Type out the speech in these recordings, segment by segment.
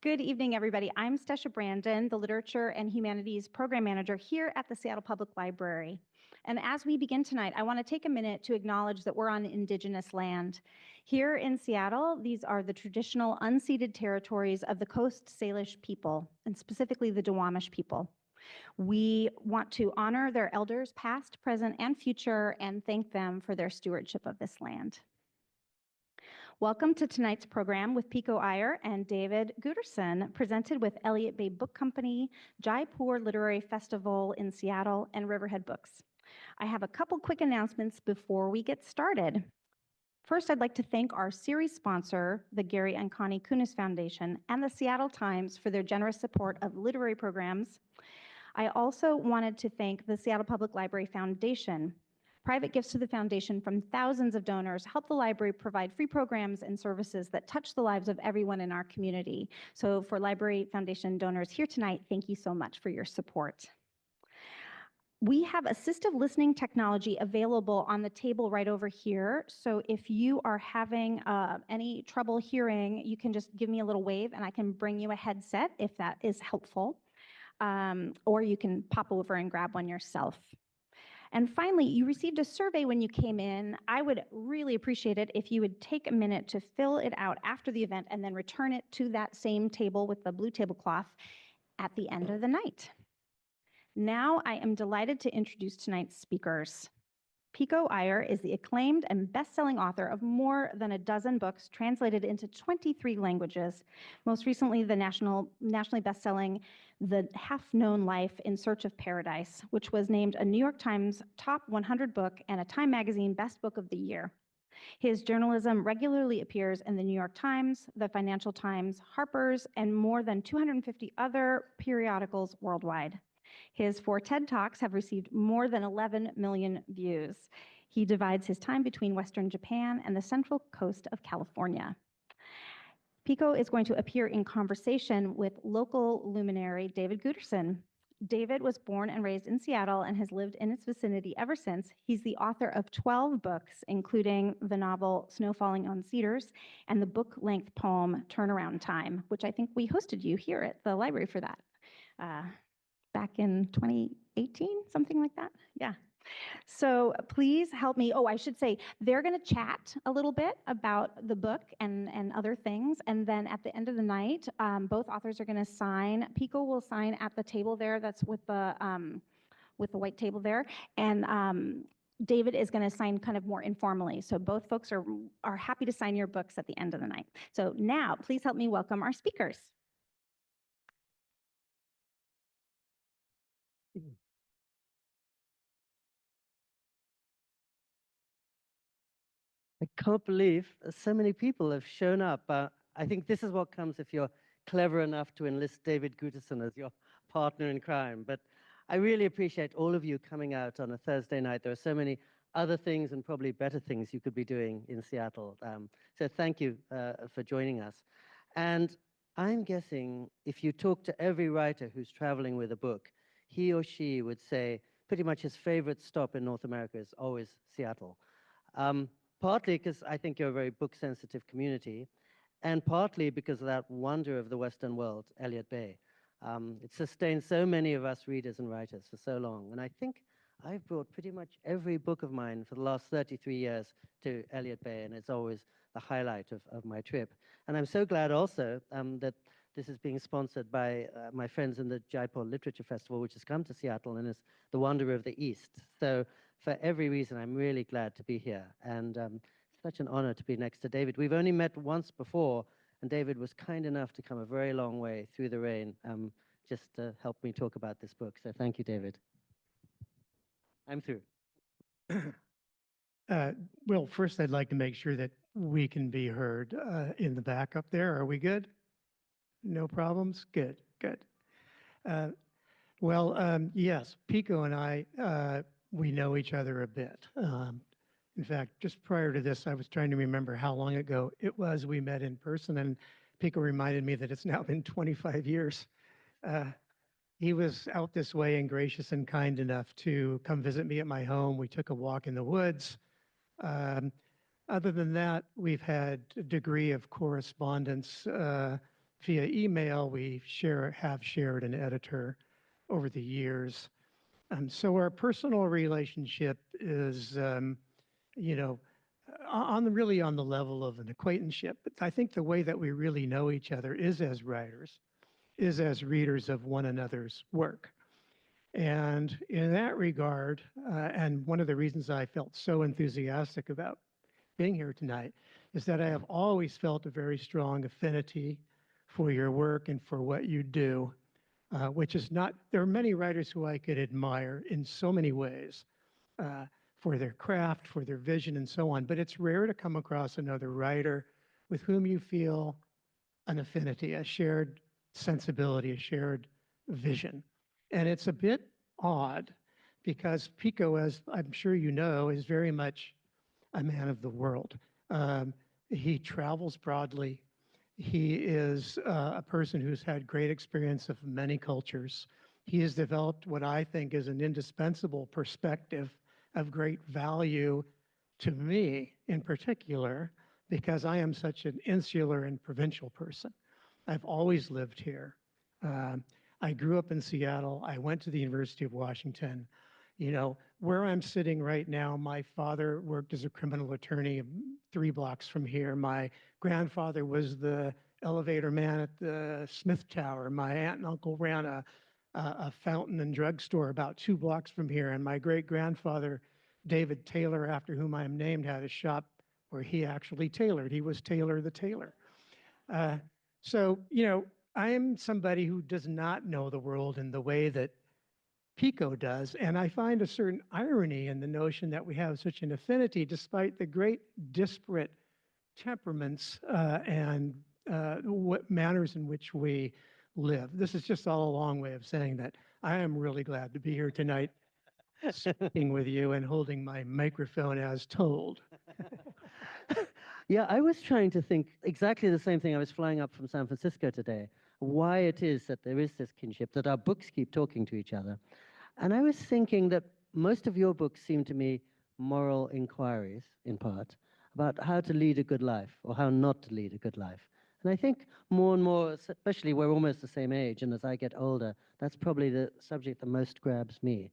Good evening, everybody. I'm Stesha Brandon, the Literature and Humanities Program Manager here at the Seattle Public Library. And as we begin tonight, I want to take a minute to acknowledge that we're on Indigenous land. Here in Seattle, these are the traditional unceded territories of the Coast Salish people, and specifically the Duwamish people. We want to honor their elders, past, present, and future, and thank them for their stewardship of this land. Welcome to tonight's program with Pico Iyer and David Guterson, presented with Elliott Bay Book Company, Jaipur Literary Festival in Seattle, and Riverhead Books. I have a couple quick announcements before we get started. First, I'd like to thank our series sponsor, the Gary and Connie Kunis Foundation, and the Seattle Times for their generous support of literary programs. I also wanted to thank the Seattle Public Library Foundation. Private gifts to the foundation from thousands of donors help the library provide free programs and services that touch the lives of everyone in our community. So for Library Foundation donors here tonight, thank you so much for your support. We have assistive listening technology available on the table right over here. So if you are having any trouble hearing, you can just give me a little wave and I can bring you a headset if that is helpful. Or you can pop over and grab one yourself. And finally, you received a survey when you came in. I would really appreciate it if you would take a minute to fill it out after the event and then return it to that same table with the blue tablecloth at the end of the night. Now I am delighted to introduce tonight's speakers. Pico Iyer is the acclaimed and best-selling author of more than a dozen books translated into 23 languages. Most recently, the nationally best-selling The Half-Known Life in Search of Paradise, which was named a New York Times Top 100 book and a Time Magazine Best Book of the Year. His journalism regularly appears in the New York Times, the Financial Times, Harper's, and more than 250 other periodicals worldwide. His 4 TED Talks have received more than 11 million views. He divides his time between Western Japan and the central coast of California. Pico is going to appear in conversation with local luminary David Guterson. David was born and raised in Seattle and has lived in its vicinity ever since. He's the author of 12 books, including the novel Snow Falling on Cedars and the book-length poem Turnaround Time, which I think we hosted you here at the library for that. Back in 2018, something like that. Yeah. So please help me. Oh, I should say, they're going to chat a little bit about the book and other things. And then at the end of the night, both authors are going to sign. Pico will sign at the table there. That's with the white table there. And David is going to sign kind of more informally. So both folks are happy to sign your books at the end of the night. So now, please help me welcome our speakers. I can't believe so many people have shown up. I think this is what comes if you're clever enough to enlist David Guterson as your partner in crime. But I really appreciate all of you coming out on a Thursday night. There are so many other things and probably better things you could be doing in Seattle. So thank you for joining us. And I'm guessing if you talk to every writer who's traveling with a book, he or she would say pretty much his favorite stop in North America is always Seattle. Partly because I think you're a very book-sensitive community, and partly because of that wonder of the Western world, Elliott Bay. It sustained so many of us readers and writers for so long, and I think I've brought pretty much every book of mine for the last 33 years to Elliott Bay, and it's always the highlight of my trip. And I'm so glad also that this is being sponsored by my friends in the Jaipur Literature Festival, which has come to Seattle and is the wonder of the East. So for every reason, I'm really glad to be here. And it's such an honor to be next to David. We've only met once before, and David was kind enough to come a very long way through the rain just to help me talk about this book. So thank you, David. I'm through. Well, first, I'd like to make sure that we can be heard in the back up there. Are we good? No problems? Good, good. Yes, Pico and I, we know each other a bit. In fact, just prior to this, I was trying to remember how long ago it was we met in person, and Pico reminded me that it's now been 25 years. He was out this way and gracious and kind enough to come visit me at my home. We took a walk in the woods. Other than that, we've had a degree of correspondence via email, we have shared an editor over the years. So our personal relationship is, you know, really on the level of an acquaintanceship. But I think the way that we really know each other is as writers, is as readers of one another's work. And in that regard, and one of the reasons I felt so enthusiastic about being here tonight is that I have always felt a very strong affinity for your work and for what you do, which is not, there are many writers who I could admire in so many ways for their craft, for their vision, and so on, but it's rare to come across another writer with whom you feel an affinity, a shared sensibility, a shared vision. And it's a bit odd because Pico, as I'm sure you know, is very much a man of the world. He travels broadly. He is a person who's had great experience of many cultures. He has developed what I think is an indispensable perspective of great value to me in particular, because I am such an insular and provincial person. I've always lived here. I grew up in Seattle. I went to the University of Washington. You know, where I'm sitting right now, my father worked as a criminal attorney 3 blocks from here. My grandfather was the elevator man at the Smith Tower. My aunt and uncle ran a fountain and drugstore about 2 blocks from here. And my great-grandfather, David Taylor, after whom I am named, had a shop where he actually tailored. He was Taylor the tailor. So, you know, I am somebody who does not know the world in the way that Pico does, and I find a certain irony in the notion that we have such an affinity despite the great disparate temperaments and what manners in which we live. This is just all a long way of saying that I am really glad to be here tonight speaking with you and holding my microphone as told. Yeah, I was trying to think exactly the same thing. I was flying up from San Francisco today, why it is that there is this kinship, that our books keep talking to each other. And I was thinking that most of your books seem to me moral inquiries, in part, about how to lead a good life or how not to lead a good life. And I think more and more, especially we're almost the same age, and as I get older, that's probably the subject that most grabs me.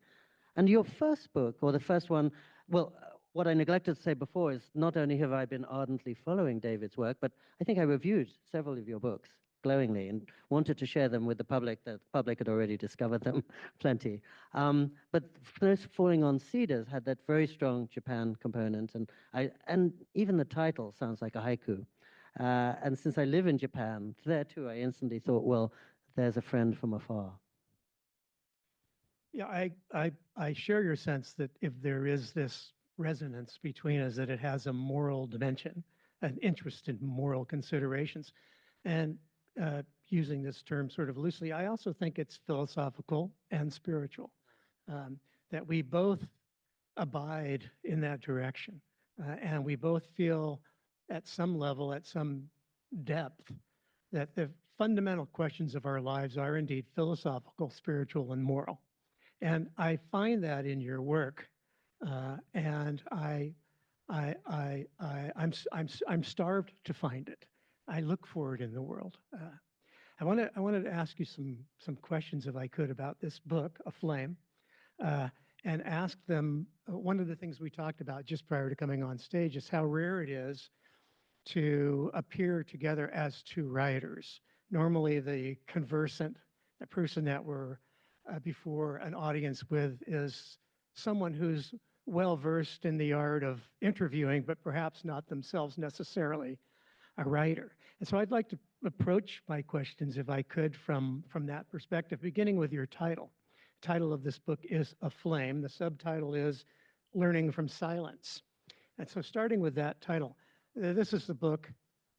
And your first book, or the first one, well, what I neglected to say before is not only have I been ardently following David's work, but I think I reviewed several of your books glowingly and wanted to share them with the public. The public had already discovered them plenty. But first, Falling on Cedars had that very strong Japan component, and even the title sounds like a haiku. And since I live in Japan, there too, I instantly thought, well, there's a friend from afar. Yeah, I share your sense that if there is this resonance between us, that it has a moral dimension, an interest in moral considerations. And using this term sort of loosely, I also think it's philosophical and spiritual, that we both abide in that direction. And we both feel at some level, at some depth, that the fundamental questions of our lives are indeed philosophical, spiritual, and moral. And I find that in your work, and I'm starved to find it. I look for it in the world. I wanted to ask you some questions, if I could, about this book, Aflame, and ask them. One of the things we talked about just prior to coming on stage is how rare it is to appear together as 2 writers. Normally, the conversant, the person that we're before an audience with, is someone who's well versed in the art of interviewing, but perhaps not themselves necessarily a writer. And so I'd like to approach my questions, if I could, from that perspective, beginning with your title. The title of this book is Aflame. The subtitle is Learning from Silence. And so starting with that title, this is the book,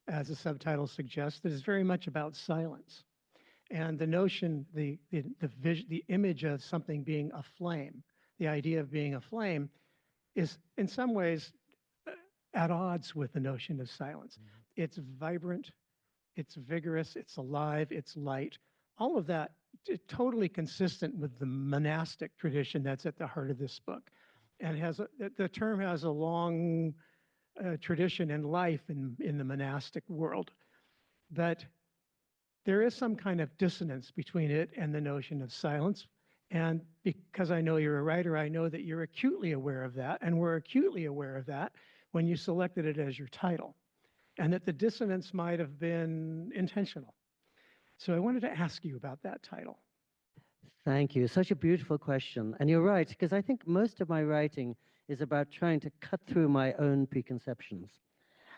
as the subtitle suggests, that is very much about silence. And the notion, the image of something being aflame, the idea of being aflame, is in some ways at odds with the notion of silence. Mm-hmm. It's vibrant, it's vigorous, it's alive, it's light. All of that totally consistent with the monastic tradition that's at the heart of this book. And the term has a long tradition and life in the monastic world. But there is some kind of dissonance between it and the notion of silence. And because I know you're a writer, I know that you're acutely aware of that, and we're acutely aware of that when you selected it as your title, and that the dissonance might have been intentional. So I wanted to ask you about that title. Thank you. Such a beautiful question. And you're right, because I think most of my writing is about trying to cut through my own preconceptions.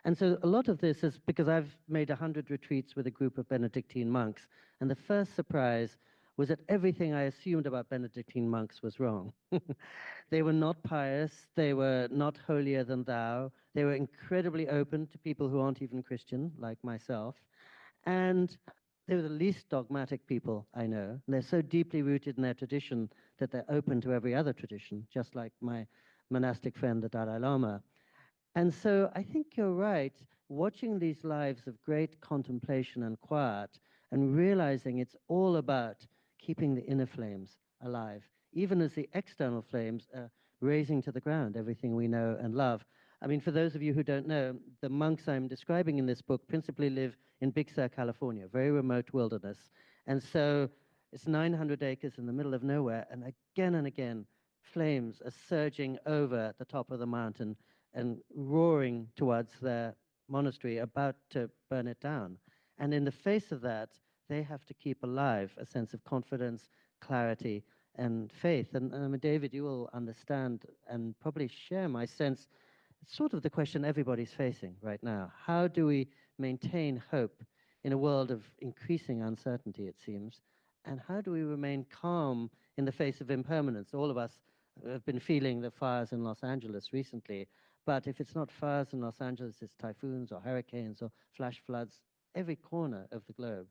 And so a lot of this is because I've made 100 retreats with a group of Benedictine monks. And the first surprise was that everything I assumed about Benedictine monks was wrong. They were not pious. They were not holier than thou. They were incredibly open to people who aren't even Christian, like myself. And they were the least dogmatic people I know. They're so deeply rooted in their tradition that they're open to every other tradition, just like my monastic friend, the Dalai Lama. And so I think you're right, watching these lives of great contemplation and quiet and realizing it's all about keeping the inner flames alive, even as the external flames are raising to the ground everything we know and love. I mean, for those of you who don't know, the monks I'm describing in this book principally live in Big Sur, California, very remote wilderness. And so it's 900 acres in the middle of nowhere, and again, flames are surging over the top of the mountain and roaring towards their monastery, about to burn it down. And in the face of that, they have to keep alive a sense of confidence, clarity, and faith. And I mean, David, you will understand and probably share my sense. It's sort of the question everybody's facing right now. How do we maintain hope in a world of increasing uncertainty, it seems? And how do we remain calm in the face of impermanence? All of us have been feeling the fires in Los Angeles recently. But if it's not fires in Los Angeles, it's typhoons or hurricanes or flash floods every corner of the globe.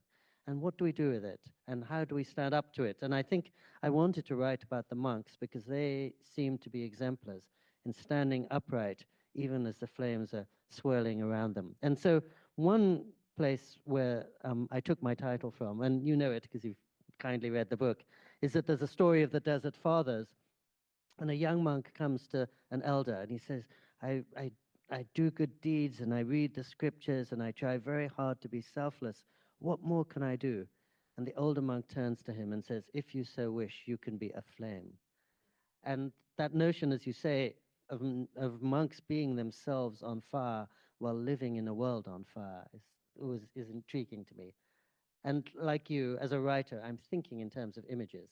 And what do we do with it? And how do we stand up to it? And I think I wanted to write about the monks because they seem to be exemplars in standing upright even as the flames are swirling around them. And so one place where I took my title from, and you know it because you've kindly read the book, is that there's a story of the Desert Fathers. And a young monk comes to an elder and he says, I do good deeds and I read the scriptures and I try very hard to be selfless. What more can I do? And the older monk turns to him and says, if you so wish, you can be a flame. And that notion, as you say, of monks being themselves on fire while living in a world on fire is intriguing to me. And like you, as a writer, I'm thinking in terms of images.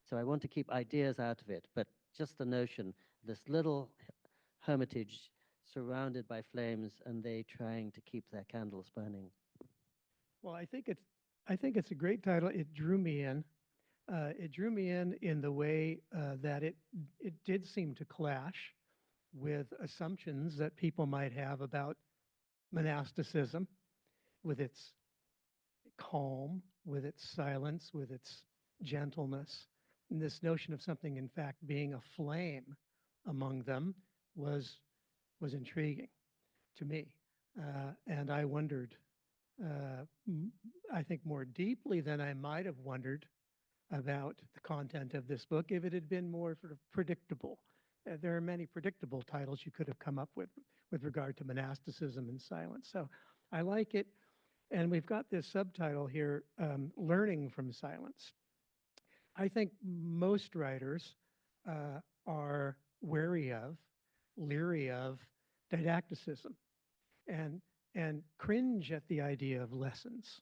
So I want to keep ideas out of it, but just the notion, this little hermitage surrounded by flames and they trying to keep their candles burning. Well, I think it's a great title. It drew me in. It drew me in the way that it did seem to clash with assumptions that people might have about monasticism, with its calm, with its silence, with its gentleness. And this notion of something, in fact, being a flame among them was intriguing to me. And I wondered, I think more deeply than I might have wondered about the content of this book if it had been more sort of predictable. There are many predictable titles you could have come up with regard to monasticism and silence. So I like it. And we've got this subtitle here, Learning from Silence. I think most writers are wary of, leery of didacticism and cringe at the idea of lessons.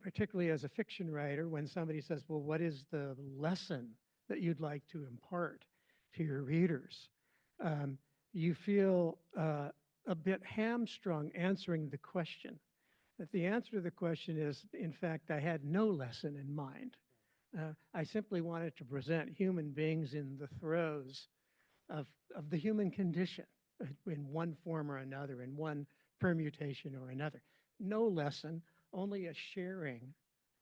Particularly as a fiction writer, when somebody says, well, what is the lesson that you'd like to impart to your readers? You feel a bit hamstrung answering the question. That the answer to the question is, in fact, I had no lesson in mind. I simply wanted to present human beings in the throes of the human condition in one form or another, in one permutation or another. No lesson, only a sharing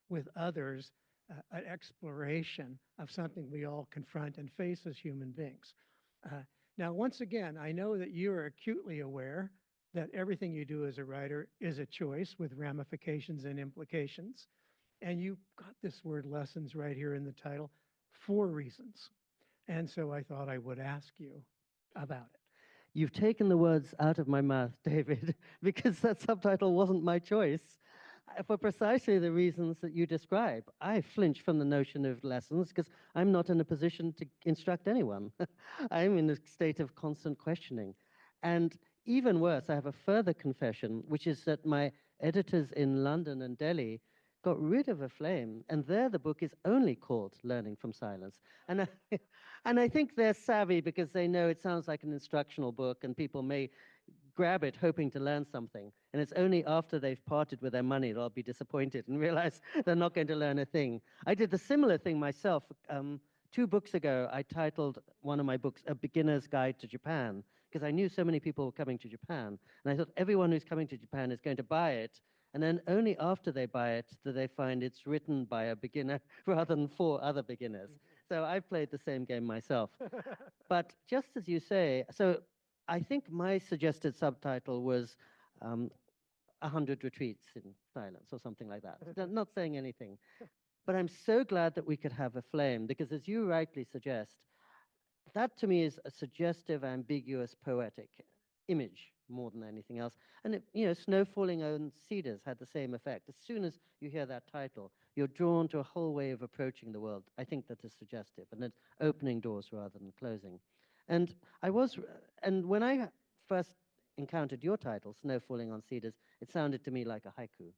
with others, an exploration of something we all confront and face as human beings. Now, once again, I know that you are acutely aware that everything you do as a writer is a choice with ramifications and implications. And you got this word lessons right here in the title for reasons. And so I thought I would ask you about it. You've taken the words out of my mouth, David, because that subtitle wasn't my choice. for precisely the reasons that you describe. I flinch from the notion of lessons because I'm not in a position to instruct anyone. I'm in a state of constant questioning. And even worse, I have a further confession, which is that my editors in London and Delhi got rid of a flame, and there the book is only called Learning from Silence. And and I think they're savvy because they know it sounds like an instructional book, and people may grab it hoping to learn something. And it's only after they've parted with their money they'll be disappointed and realize they're not going to learn a thing. I did the similar thing myself. 2 books ago, I titled one of my books A Beginner's Guide to Japan, because I knew so many people were coming to Japan. And I thought everyone who's coming to Japan is going to buy it. And then only after they buy it do they find it's written by a beginner rather than for other beginners. So I've played the same game myself. But just as you say, so I think my suggested subtitle was 100 Retreats in Silence or something like that. Not saying anything. But I'm so glad that we could have a flame because, as you rightly suggest, that to me is a suggestive, ambiguous, poetic image more than anything else. And, Snow Falling on Cedars had the same effect. As soon as you hear that title, you're drawn to a whole way of approaching the world. I think that is suggestive, and it's opening doors rather than closing. And and when I first encountered your title, Snow Falling on Cedars, it sounded to me like a haiku.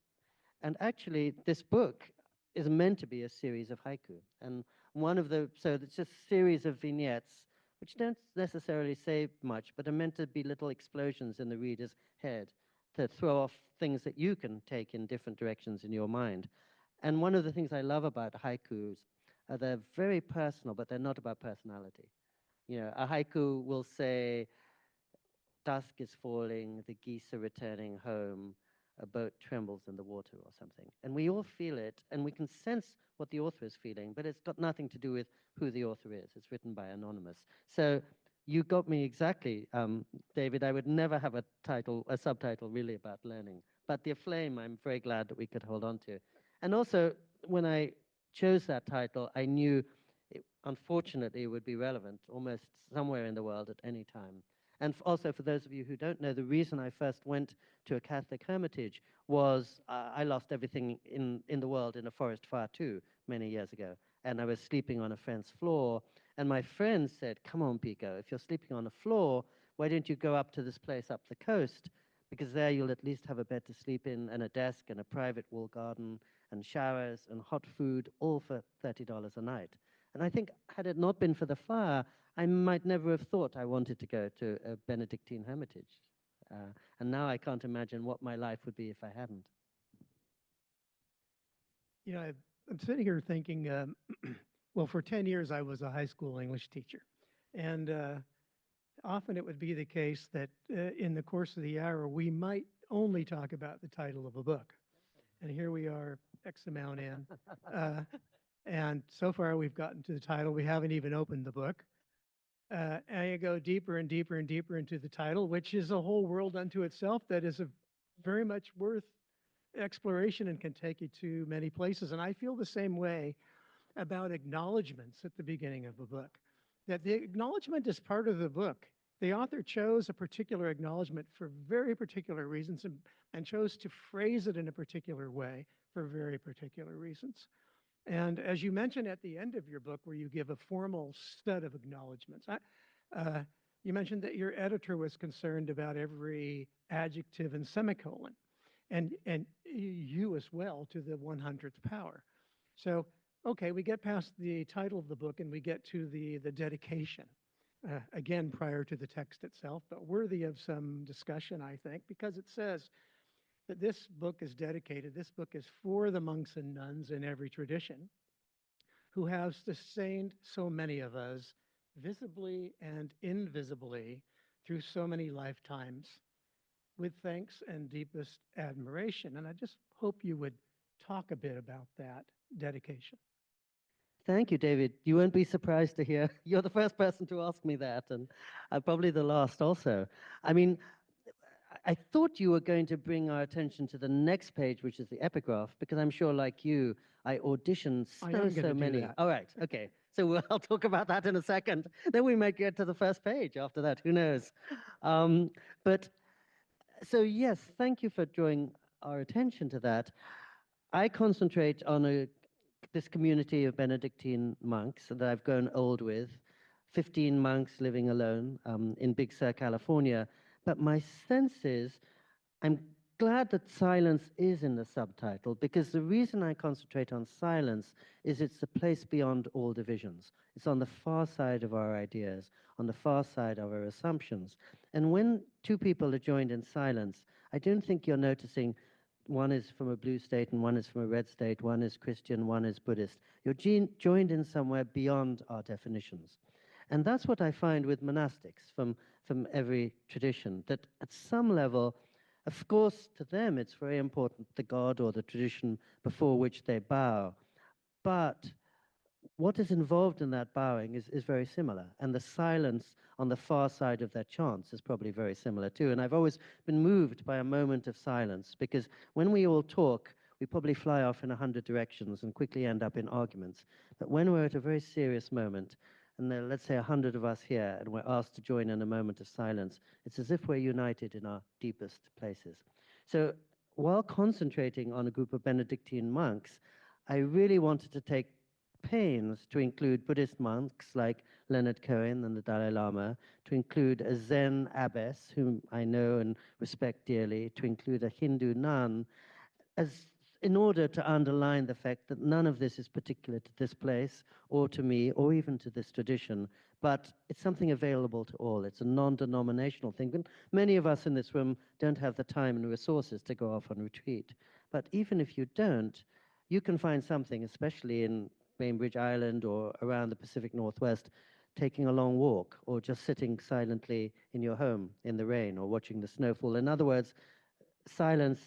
And actually, this book is meant to be a series of haiku. And so it's just a series of vignettes which don't necessarily say much, but are meant to be little explosions in the reader's head to throw off things that you can take in different directions in your mind. And one of the things I love about haikus are they're very personal, but they're not about personality. A haiku will say, dusk is falling, the geese are returning home, a boat trembles in the water or something. And we all feel it, and we can sense what the author is feeling, but it's got nothing to do with who the author is. It's written by anonymous. So you got me exactly, David. I would never have a subtitle really about learning. But The Flame, I'm very glad that we could hold on to. And also, when I chose that title, I knew, unfortunately, it would be relevant almost somewhere in the world at any time. And also, for those of you who don't know, the reason I first went to a Catholic hermitage was I lost everything in the world in a forest fire too, many years ago. And I was sleeping on a friend's floor. And my friend said, come on, Pico, if you're sleeping on a floor, why don't you go up to this place up the coast? Because there you'll at least have a bed to sleep in and a desk and a private wall garden and showers and hot food, all for $30 a night. And I think had it not been for the fire, I might never have thought I wanted to go to a Benedictine hermitage. And now I can't imagine what my life would be if I hadn't. I'm sitting here thinking, well, for 10 years, I was a high school English teacher. And often it would be the case that in the course of the hour, we might only talk about the title of a book. And here we are, X amount in. And so far, we've gotten to the title. We haven't even opened the book. And you go deeper and deeper and deeper into the title, which is a whole world unto itself that is very much worth exploration and can take you to many places. And I feel the same way about acknowledgments at the beginning of a book, that the acknowledgement is part of the book. The author chose a particular acknowledgement for very particular reasons and chose to phrase it in a particular way for very particular reasons. And as you mentioned at the end of your book, where you give a formal set of acknowledgments, you mentioned that your editor was concerned about every adjective and semicolon, and you as well to the 100th power. So, okay, we get past the title of the book and we get to the dedication, again, prior to the text itself, but worthy of some discussion, I think, because it says that this book is dedicated, this book is for the monks and nuns in every tradition who have sustained so many of us visibly and invisibly through so many lifetimes with thanks and deepest admiration. And I just hope you would talk a bit about that dedication. Thank you, David. You won't be surprised to hear you're the first person to ask me that, and probably the last also. I mean, I thought you were going to bring our attention to the next page, which is the epigraph, because I'm sure, like you, I auditioned so many. All right, okay. So I'll talk about that in a second. Then we might get to the first page after that. Who knows? But so yes, thank you for drawing our attention to that, I concentrate on this community of Benedictine monks that I've grown old with, 15 monks living alone in Big Sur, California. But my sense is I'm glad that silence is in the subtitle, because the reason I concentrate on silence is it's a place beyond all divisions. It's on the far side of our ideas, on the far side of our assumptions. And when two people are joined in silence, I don't think you're noticing one is from a blue state and one is from a red state, one is Christian, one is Buddhist. You're joined in somewhere beyond our definitions. And that's what I find with monastics from every tradition, that at some level, of course, to them it's very important, the god or the tradition before which they bow. But what is involved in that bowing is very similar. And the silence on the far side of that chants is probably very similar too. And I've always been moved by a moment of silence, because when we all talk, we probably fly off in 100 directions and quickly end up in arguments. But when we're at a very serious moment, and there are, let's say, 100 of us here, and we're asked to join in a moment of silence, it's as if we're united in our deepest places. So while concentrating on a group of Benedictine monks, I really wanted to take pains to include Buddhist monks like Leonard Cohen and the Dalai Lama, to include a Zen abbess, whom I know and respect dearly, to include a Hindu nun, in order to underline the fact that none of this is particular to this place or to me or even to this tradition, but it's something available to all. It's a non-denominational thing. And many of us in this room don't have the time and resources to go off on retreat. But even if you don't, you can find something, especially in Bainbridge Island or around the Pacific Northwest, taking a long walk or just sitting silently in your home in the rain or watching the snowfall. In other words, silence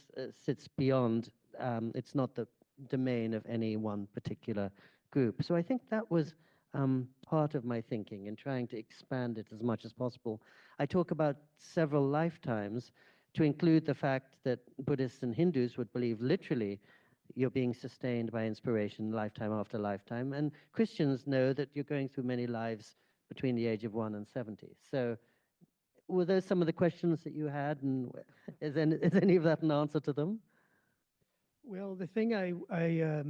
sits beyond, it's not the domain of any one particular group. So I think that was part of my thinking in trying to expand it as much as possible. I talk about several lifetimes to include the fact that Buddhists and Hindus would believe literally you're being sustained by inspiration lifetime after lifetime. And Christians know that you're going through many lives between the age of 1 and 70. So were those some of the questions that you had? And is any of that an answer to them? Well, the thing I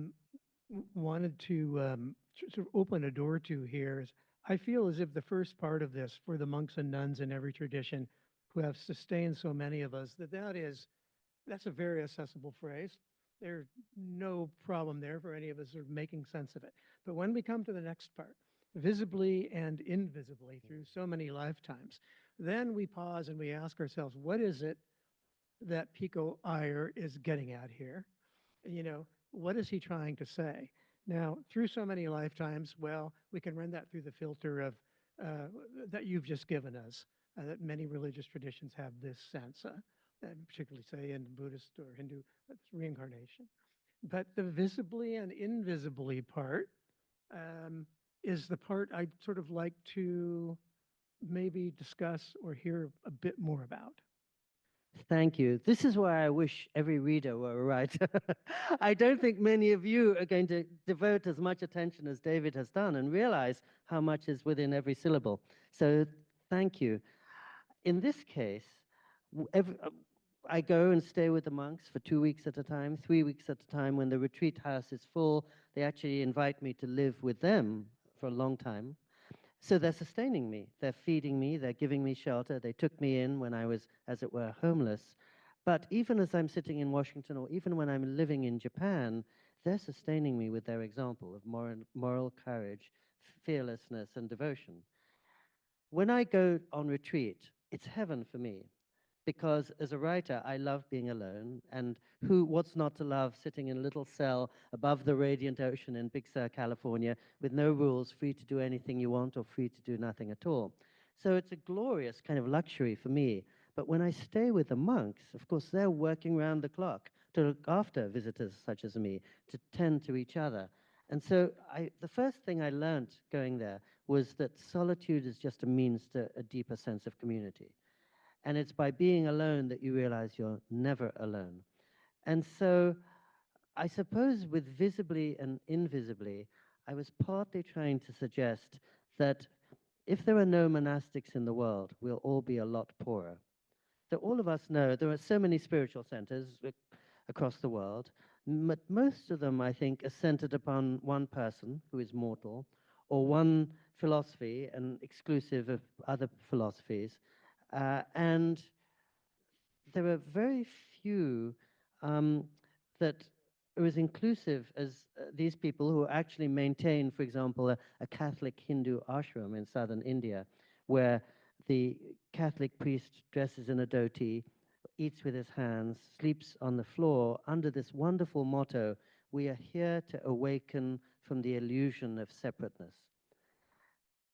wanted to sort of open a door to here is I feel as if the first part of this for the monks and nuns in every tradition who have sustained so many of us, that's a very accessible phrase. There's no problem there for any of us sort of making sense of it. But when we come to the next part, visibly and invisibly through so many lifetimes, then we pause and we ask ourselves, what is it that Pico Iyer is getting at here? You know, what is he trying to say? Now, through so many lifetimes, well, we can run that through the filter of that you've just given us, that many religious traditions have this sense, particularly say in Buddhist or Hindu, reincarnation. But the visibly and invisibly part is the part I'd sort of like to maybe discuss or hear a bit more about. Thank you. This is why I wish every reader were a writer. I don't think many of you are going to devote as much attention as David has done and realize how much is within every syllable. So thank you. In this case, I go and stay with the monks for 2 weeks at a time, 3 weeks at a time. When the retreat house is full, they actually invite me to live with them for a long time. So they're sustaining me, they're feeding me, they're giving me shelter. They took me in when I was, as it were, homeless. But even as I'm sitting in Washington, or even when I'm living in Japan, they're sustaining me with their example of moral courage, fearlessness, and devotion. When I go on retreat, it's heaven for me, because as a writer, I love being alone, and what's not to love sitting in a little cell above the radiant ocean in Big Sur, California, with no rules, free to do anything you want or free to do nothing at all. So it's a glorious kind of luxury for me. But when I stay with the monks, of course, they're working round the clock to look after visitors such as me, to tend to each other. And so the first thing I learned going there was that solitude is just a means to a deeper sense of community. And it's by being alone that you realize you're never alone. And so I suppose with visibly and invisibly, I was partly trying to suggest that if there are no monastics in the world, we'll all be a lot poorer. So all of us know there are so many spiritual centers. across the world. But most of them, I think, are centered upon one person who is mortal, or one philosophy and exclusive of other philosophies. And there are very few um, that are as inclusive as these people who actually maintain, for example, a Catholic Hindu ashram in southern India, where the Catholic priest dresses in a dhoti, eats with his hands, sleeps on the floor under this wonderful motto, "We are here to awaken from the illusion of separateness."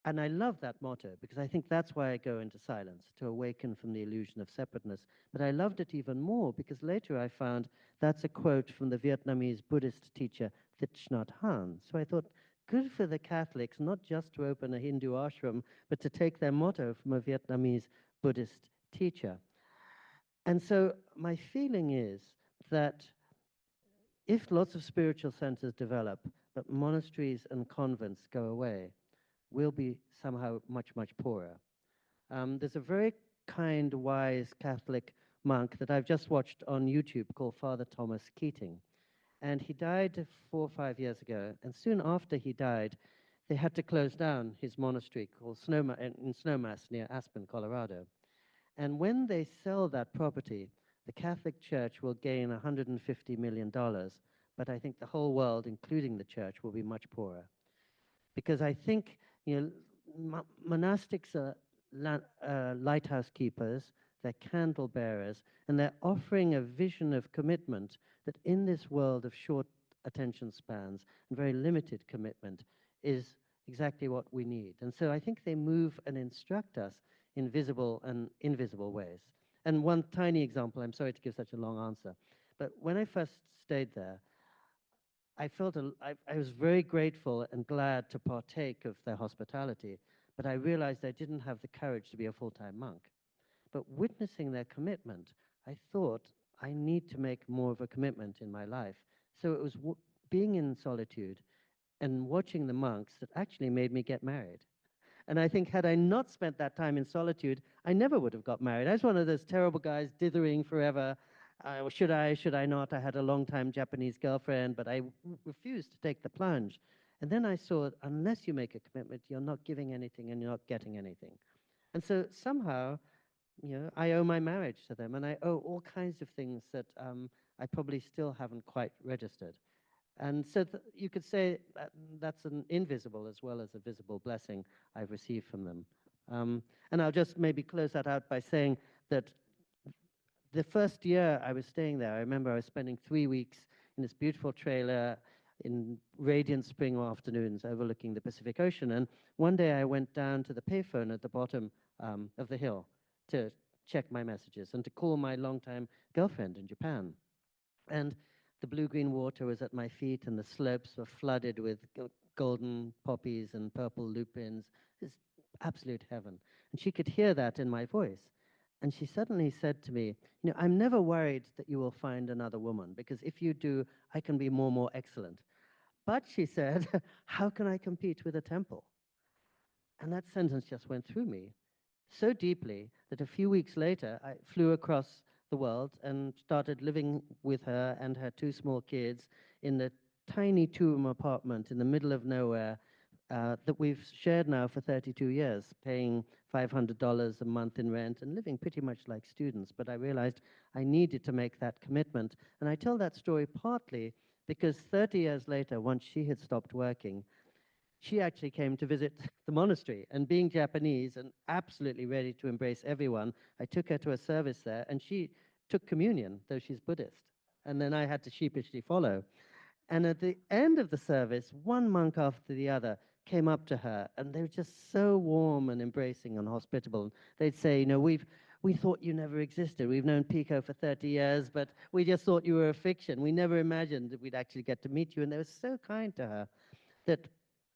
And I love that motto because I think that's why I go into silence, to awaken from the illusion of separateness. But I loved it even more because later I found that's a quote from the Vietnamese Buddhist teacher Thich Nhat Hanh. So I thought, good for the Catholics, not just to open a Hindu ashram, but to take their motto from a Vietnamese Buddhist teacher. And so my feeling is that if lots of spiritual centers develop, but monasteries and convents go away, we'll be somehow much, much poorer. There's a very kind, wise Catholic monk that I've just watched on YouTube called Father Thomas Keating. And he died 4 or 5 years ago. And soon after he died, they had to close down his monastery called in Snowmass near Aspen, Colorado. And when they sell that property, the Catholic Church will gain $150 million. But I think the whole world, including the church, will be much poorer. Because I think, monastics are lighthouse keepers, they're candle bearers, and they're offering a vision of commitment that in this world of short attention spans and very limited commitment is exactly what we need. And so I think they move and instruct us in visible and invisible ways. And one tiny example, I'm sorry to give such a long answer, but when I first stayed there, I was very grateful and glad to partake of their hospitality, but I realized I didn't have the courage to be a full-time monk. But witnessing their commitment, I thought I need to make more of a commitment in my life. So it was being in solitude and watching the monks that actually made me get married. And I think had I not spent that time in solitude, I never would have got married. I was one of those terrible guys dithering forever. Should I not? I had a long-time Japanese girlfriend, but I refused to take the plunge. And then I saw, unless you make a commitment, you're not giving anything and you're not getting anything. And so somehow, I owe my marriage to them, and I owe all kinds of things that I probably still haven't quite registered. And so you could say that's an invisible as well as a visible blessing I've received from them. And I'll just maybe close that out by saying that the first year I was staying there, I remember I was spending 3 weeks in this beautiful trailer in radiant spring afternoons overlooking the Pacific Ocean. And one day I went down to the payphone at the bottom of the hill to check my messages and to call my longtime girlfriend in Japan. And the blue-green water was at my feet, and the slopes were flooded with golden poppies and purple lupins. It's absolute heaven. And she could hear that in my voice. And she suddenly said to me, I'm never worried that you will find another woman, because if you do, I can be more excellent. But she said, how can I compete with a temple? And that sentence just went through me so deeply that a few weeks later, I flew across the world and started living with her and her 2 small kids in the tiny 2-room apartment in the middle of nowhere that we've shared now for 32 years, paying $500 a month in rent and living pretty much like students. But I realized I needed to make that commitment. And I tell that story partly because 30 years later, once she had stopped working, she actually came to visit the monastery. And being Japanese and absolutely ready to embrace everyone, I took her to a service there, and she took communion, though she's Buddhist. And then I had to sheepishly follow. And at the end of the service, one monk after the other came up to her, and they were just so warm and embracing and hospitable. They'd say, we thought you never existed. We've known Pico for 30 years, but we just thought you were a fiction. We never imagined that we'd actually get to meet you. And they were so kind to her that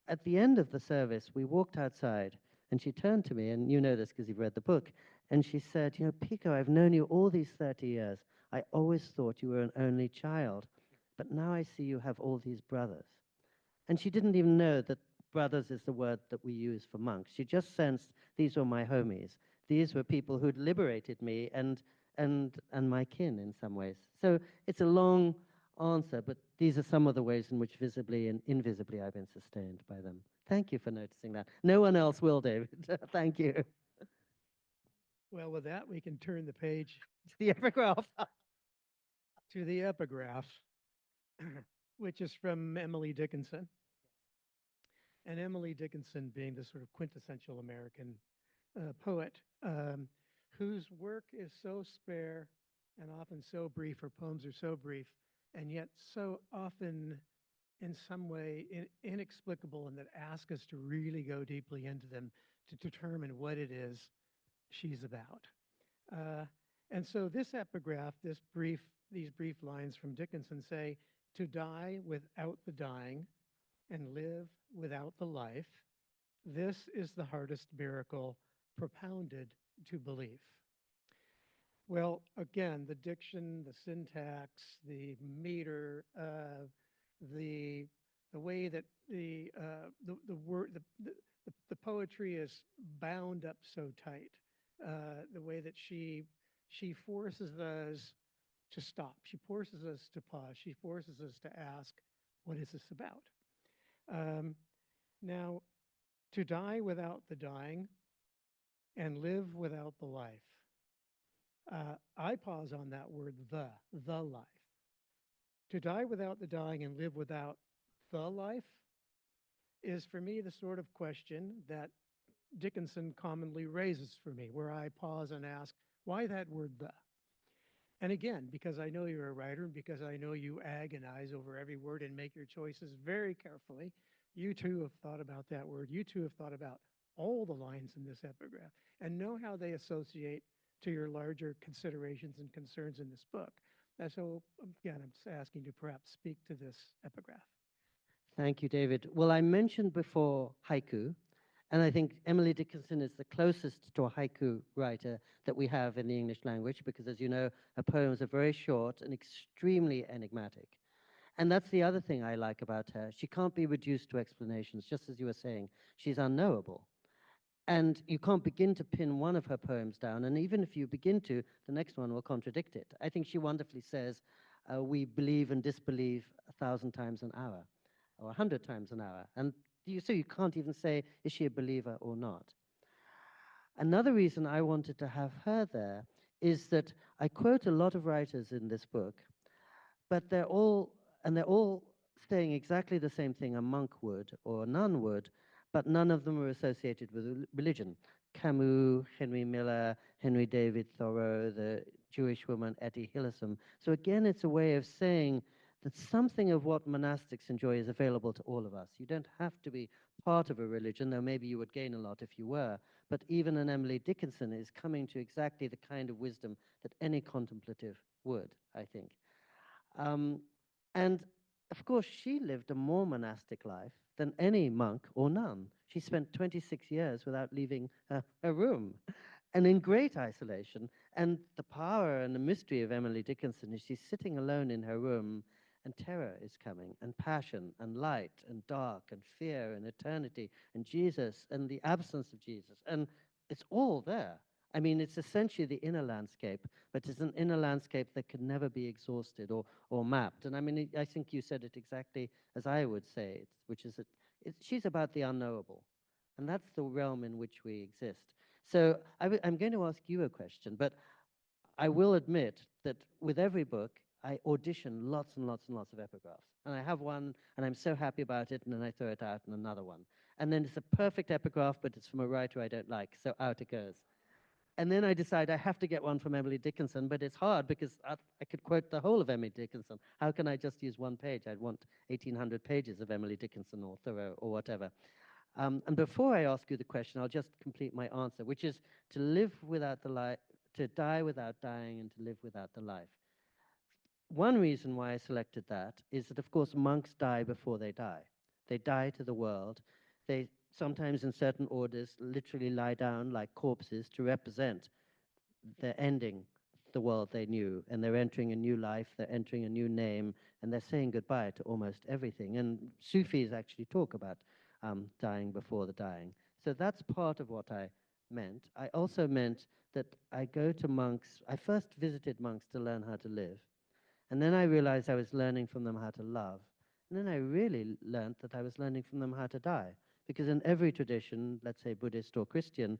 at the end of the service, we walked outside, and she turned to me, and you know this because you've read the book, and she said, Pico, I've known you all these 30 years. I always thought you were an only child, but now I see you have all these brothers. And she didn't even know that brothers is the word that we use for monks. She just sensed these were my homies. These were people who'd liberated me and and my kin in some ways. So it's a long answer, but these are some of the ways in which visibly and invisibly I've been sustained by them. Thank you for noticing that. No one else will, David. Thank you. Well, with that, we can turn the page The epigraph. to the epigraph, which is from Emily Dickinson. And Emily Dickinson being the sort of quintessential American poet, whose work is so spare and often so brief, her poems are so brief, and yet so often in some way inexplicable, and that ask us to really go deeply into them to determine what it is she's about. And so this epigraph, these brief lines from Dickinson say, to die without the dying and live without the life, this is the hardest miracle propounded to belief. Well, again, the diction, the syntax, the meter, the way that the word, the poetry is bound up so tight, the way that she forces us to stop, she forces us to pause, she forces us to ask, what is this about? Now, to die without the dying and live without the life. I pause on that word, the life. To die without the dying and live without the life is for me the sort of question that Dickinson commonly raises for me, where I pause and ask, why that word the? And again, because I know you're a writer and because I know you agonize over every word and make your choices very carefully, you too have thought about that word. You too have thought about all the lines in this epigraph and know how they associate to your larger considerations and concerns in this book. And so, again, I'm just asking you to perhaps speak to this epigraph. Thank you, David. Well, I mentioned before haiku, and I think Emily Dickinson is the closest to a haiku writer that we have in the English language because, as you know, her poems are very short and extremely enigmatic. And that's the other thing I like about her. She can't be reduced to explanations, just as you were saying. She's unknowable. And you can't begin to pin one of her poems down. And even if you begin to, the next one will contradict it. I think she wonderfully says, we believe and disbelieve 1,000 times an hour or 100 times an hour. And so you can't even say, is she a believer or not? Another reason I wanted to have her there is that I quote a lot of writers in this book, but they're all saying exactly the same thing a monk would or a nun would, but none of them are associated with religion. Camus, Henry Miller, Henry David Thoreau, the Jewish woman Etty Hillesum. So again, it's a way of saying that something of what monastics enjoy is available to all of us. You don't have to be part of a religion, though maybe you would gain a lot if you were. But even an Emily Dickinson is coming to exactly the kind of wisdom that any contemplative would, I think. And of course, she lived a more monastic life than any monk or nun. She spent 26 years without leaving her room and in great isolation. And the power and the mystery of Emily Dickinson is she's sitting alone in her room and terror is coming and passion and light and dark and fear and eternity and Jesus and the absence of Jesus. And it's all there. I mean, it's essentially the inner landscape, but it's an inner landscape that can never be exhausted or mapped. And I mean, I think you said it exactly as I would say it, which is that she's about the unknowable. And that's the realm in which we exist. So I'm going to ask you a question, but I will admit that with every book, I audition lots and lots and lots of epigraphs. And I have one, and I'm so happy about it, and then I throw it out in another one. And then it's a perfect epigraph, but it's from a writer I don't like, so out it goes. And then I decide I have to get one from Emily Dickinson, but it's hard because I could quote the whole of Emily Dickinson. How can I just use one page? I'd want 1,800 pages of Emily Dickinson or Thoreau or whatever. And before I ask you the question, I'll just complete my answer, which is to live without the life, to die without dying, and to live without the life. One reason why I selected that is that, of course, monks die before they die. They die to the world. They sometimes, in certain orders, literally lie down like corpses to represent they're ending the world they knew, and they're entering a new life, they're entering a new name, and they're saying goodbye to almost everything. And Sufis actually talk about dying before the dying. So that's part of what I meant. I also meant that I go to monks. I first visited monks to learn how to live. And then I realized I was learning from them how to love. And then I really learned that I was learning from them how to die. Because in every tradition, let's say Buddhist or Christian,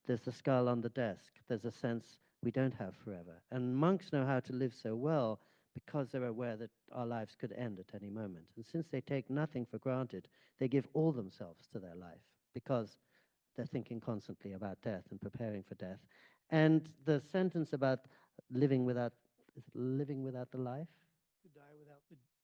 there's the skull on the desk. There's a sense we don't have forever. And monks know how to live so well because they're aware that our lives could end at any moment. And since they take nothing for granted, they give all themselves to their life because they're thinking constantly about death and preparing for death. And the sentence about living without, is it living without the life?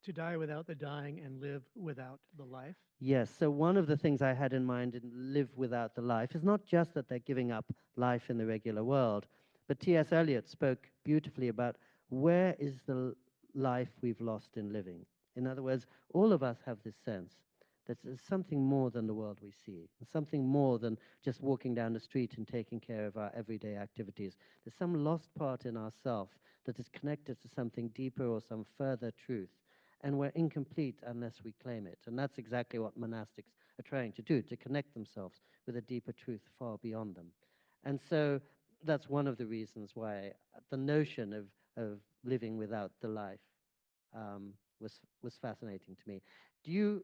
To die without the dying and live without the life. Yes, so one of the things I had in mind in Live Without the Life is not just that they're giving up life in the regular world, but T.S. Eliot spoke beautifully about where is the life we've lost in living. In other words, all of us have this sense that there's something more than the world we see, something more than just walking down the street and taking care of our everyday activities. There's some lost part in ourself that is connected to something deeper or some further truth. And we're incomplete unless we claim it. And that's exactly what monastics are trying to do, to connect themselves with a deeper truth far beyond them. And so that's one of the reasons why the notion of living without the life was fascinating to me. Do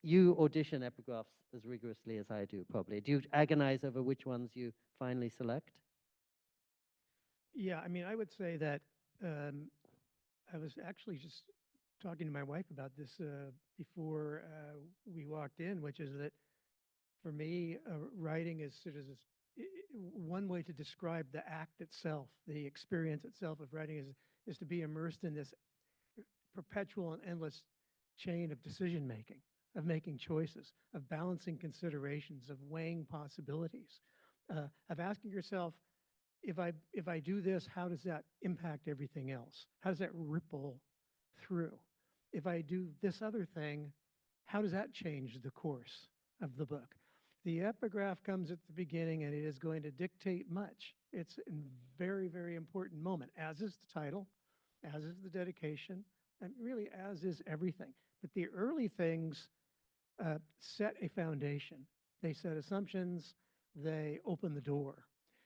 you audition epigraphs as rigorously as I do, probably? Do you agonize over which ones you finally select? Yeah, I mean, I would say that I was actually just talking to my wife about this before we walked in, which is that for me, writing is sort of one way to describe the act itself, the experience itself of writing is to be immersed in this perpetual and endless chain of decision making, of making choices, of balancing considerations, of weighing possibilities, of asking yourself, if I do this, how does that impact everything else? How does that ripple through? If I do this other thing, how does that change the course of the book? The epigraph comes at the beginning and it is going to dictate much. It's a very, very important moment, as is the title, as is the dedication, and really as is everything. But the early things set a foundation. They set assumptions, they open the door.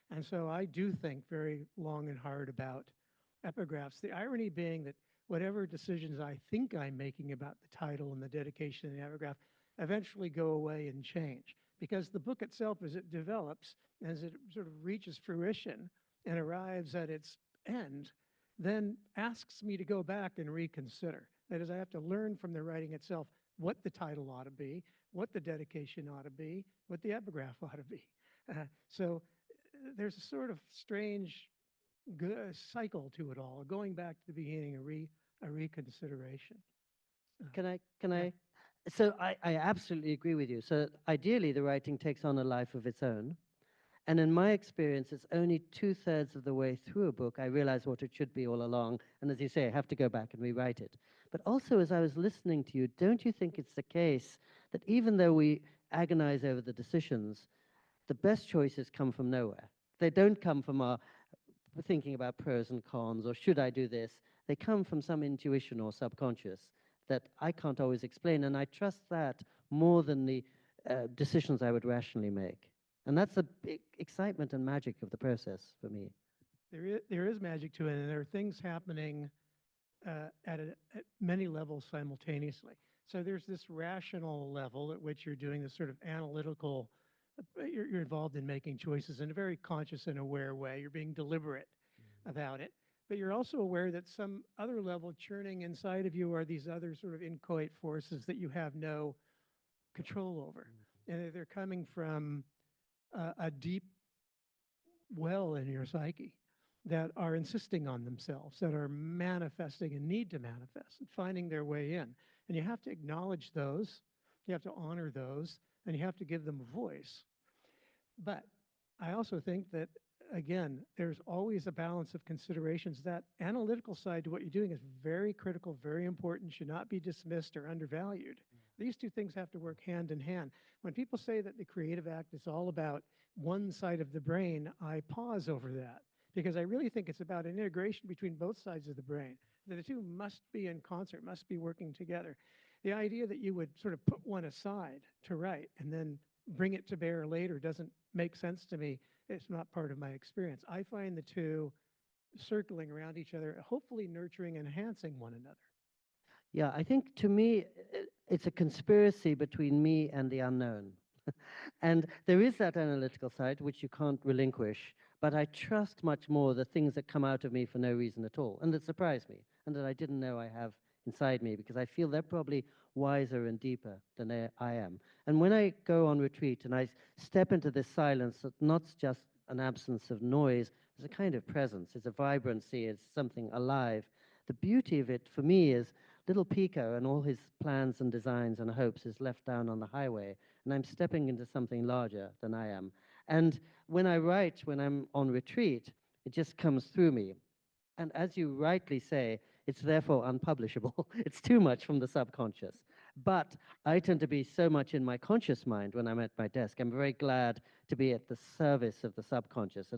And so I do think very long and hard about epigraphs. The irony being that whatever decisions I think I'm making about the title and the dedication and the epigraph eventually go away and change. Because the book itself, as it develops, as it sort of reaches fruition and arrives at its end, then asks me to go back and reconsider. That is, I have to learn from the writing itself what the title ought to be, what the dedication ought to be, what the epigraph ought to be. So there's a sort of strange cycle to it all, going back to the beginning, a reconsideration. Can Yeah. I? So I absolutely agree with you. So ideally, the writing takes on a life of its own. And in my experience, it's only 2/3 of the way through a book I realize what it should be all along. And as you say, I have to go back and rewrite it. But also, as I was listening to you, don't you think it's the case that even though we agonize over the decisions, the best choices come from nowhere? They don't come from our thinking about pros and cons or should I do this. They come from some intuition or subconscious that I can't always explain. And I trust that more than the decisions I would rationally make. And that's the big excitement and magic of the process for me. There is magic to it, and there are things happening at many levels simultaneously. So there's this rational level at which you're doing this sort of analytical, you're involved in making choices in a very conscious and aware way. You're being deliberate about it. But you're also aware that some other level churning inside of you are these other sort of inchoate forces that you have no control over. And they're coming from a deep well in your psyche that are insisting on themselves, that are manifesting and need to manifest and finding their way in. And you have to acknowledge those, you have to honor those, and you have to give them a voice. But I also think that, again, there's always a balance of considerations. That analytical side to what you're doing is very critical, very important, should not be dismissed or undervalued. These two things have to work hand in hand. When people say that the creative act is all about one side of the brain, I pause over that because I really think it's about an integration between both sides of the brain. The two must be in concert, must be working together. The idea that you would sort of put one aside to write and then bring it to bear later doesn't make sense to me it's not part of my experience. I find the two circling around each other, hopefully nurturing and enhancing one another. Yeah, I think to me, it's a conspiracy between me and the unknown. And there is that analytical side which you can't relinquish, but I trust much more the things that come out of me for no reason at all and that surprise me and that I didn't know I have inside me because I feel they're probably wiser and deeper than I am. And when I go on retreat and I step into this silence, that's not just an absence of noise, there's a kind of presence, it's a vibrancy, it's something alive. The beauty of it for me is little Pico and all his plans and designs and hopes is left down on the highway, and I'm stepping into something larger than I am. And when I write, when I'm on retreat, it just comes through me. And as you rightly say, it's therefore unpublishable. It's too much from the subconscious. But I tend to be so much in my conscious mind when I'm at my desk. I'm very glad to be at the service of the subconscious a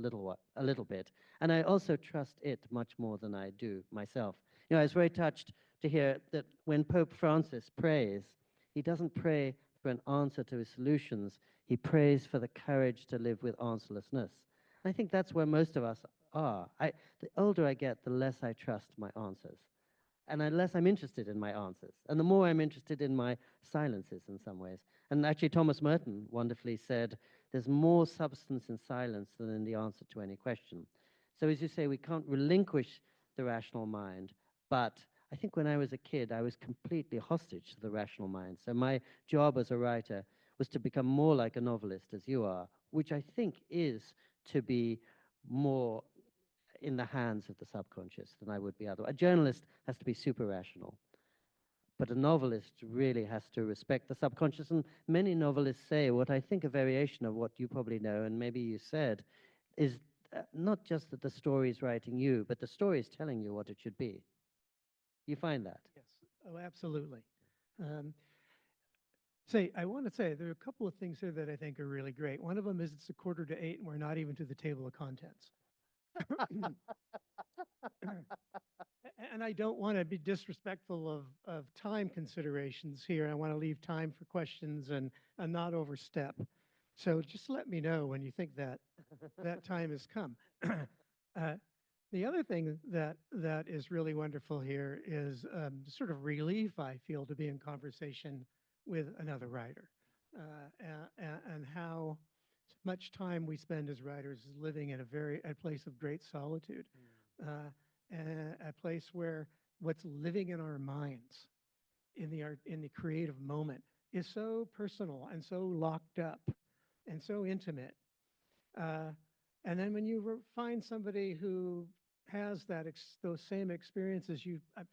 little bit. And I also trust it much more than I do myself. You know, I was very touched to hear that when Pope Francis prays, he doesn't pray for an answer to his solutions. He prays for the courage to live with answerlessness. I think that's where most of us are. The older I get, the less I trust my answers. And the less I'm interested in my answers. And the more I'm interested in my silences in some ways. And actually, Thomas Merton wonderfully said, there's more substance in silence than in the answer to any question. So as you say, we can't relinquish the rational mind, but I think when I was a kid, I was completely hostage to the rational mind. So my job as a writer was to become more like a novelist as you are, which I think is to be more in the hands of the subconscious than I would be otherwise. A journalist has to be super rational, but a novelist really has to respect the subconscious. And many novelists say what I think a variation of what you probably know, and maybe you said, is not just that the story is writing you, but the story is telling you what it should be. You find that? Yes, oh, absolutely. I want to say there are a couple of things here that I think are really great. One of them is it's 7:45 and we're not even to the table of contents. And I don't want to be disrespectful of time considerations here. I want to leave time for questions and not overstep. So just let me know when you think that that time has come. The other thing that is really wonderful here is sort of relief I feel to be in conversation with another writer, and how much time we spend as writers is living in a place of great solitude, and a place where what's living in our minds in the creative moment is so personal and so locked up and so intimate. And then when you find somebody who has those same experiences,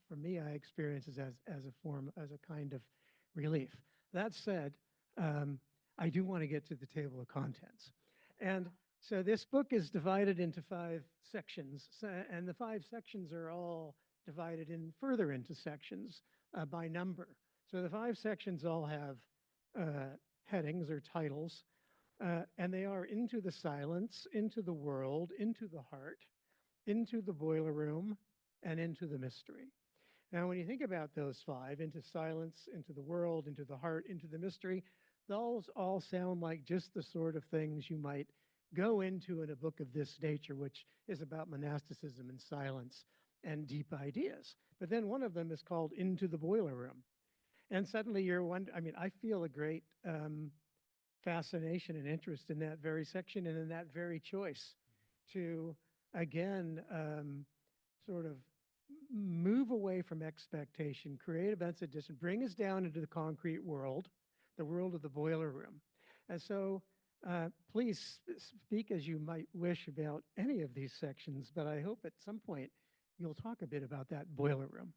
for me, I experience as a kind of relief. That said, I do want to get to the table of contents. And so this book is divided into 5 sections, and the 5 sections are all divided further into sections by number. So the 5 sections all have headings or titles, and they are Into the Silence, Into the World, Into the Heart, Into the Boiler Room, and Into the Mystery. Now, when you think about those 5, Into Silence, Into the World, Into the Heart, Into the Mystery, those all sound like just the sort of things you might go into in a book of this nature, which is about monasticism and silence and deep ideas. But then one of them is called Into the Boiler Room. And suddenly you're wondering, I mean, I feel a great fascination and interest in that very section and in that very choice to, again, sort of move away from expectation, create events of distance, bring us down into the concrete world, the world of the boiler room. And so please speak as you might wish about any of these sections, but I hope at some point you'll talk a bit about that boiler room.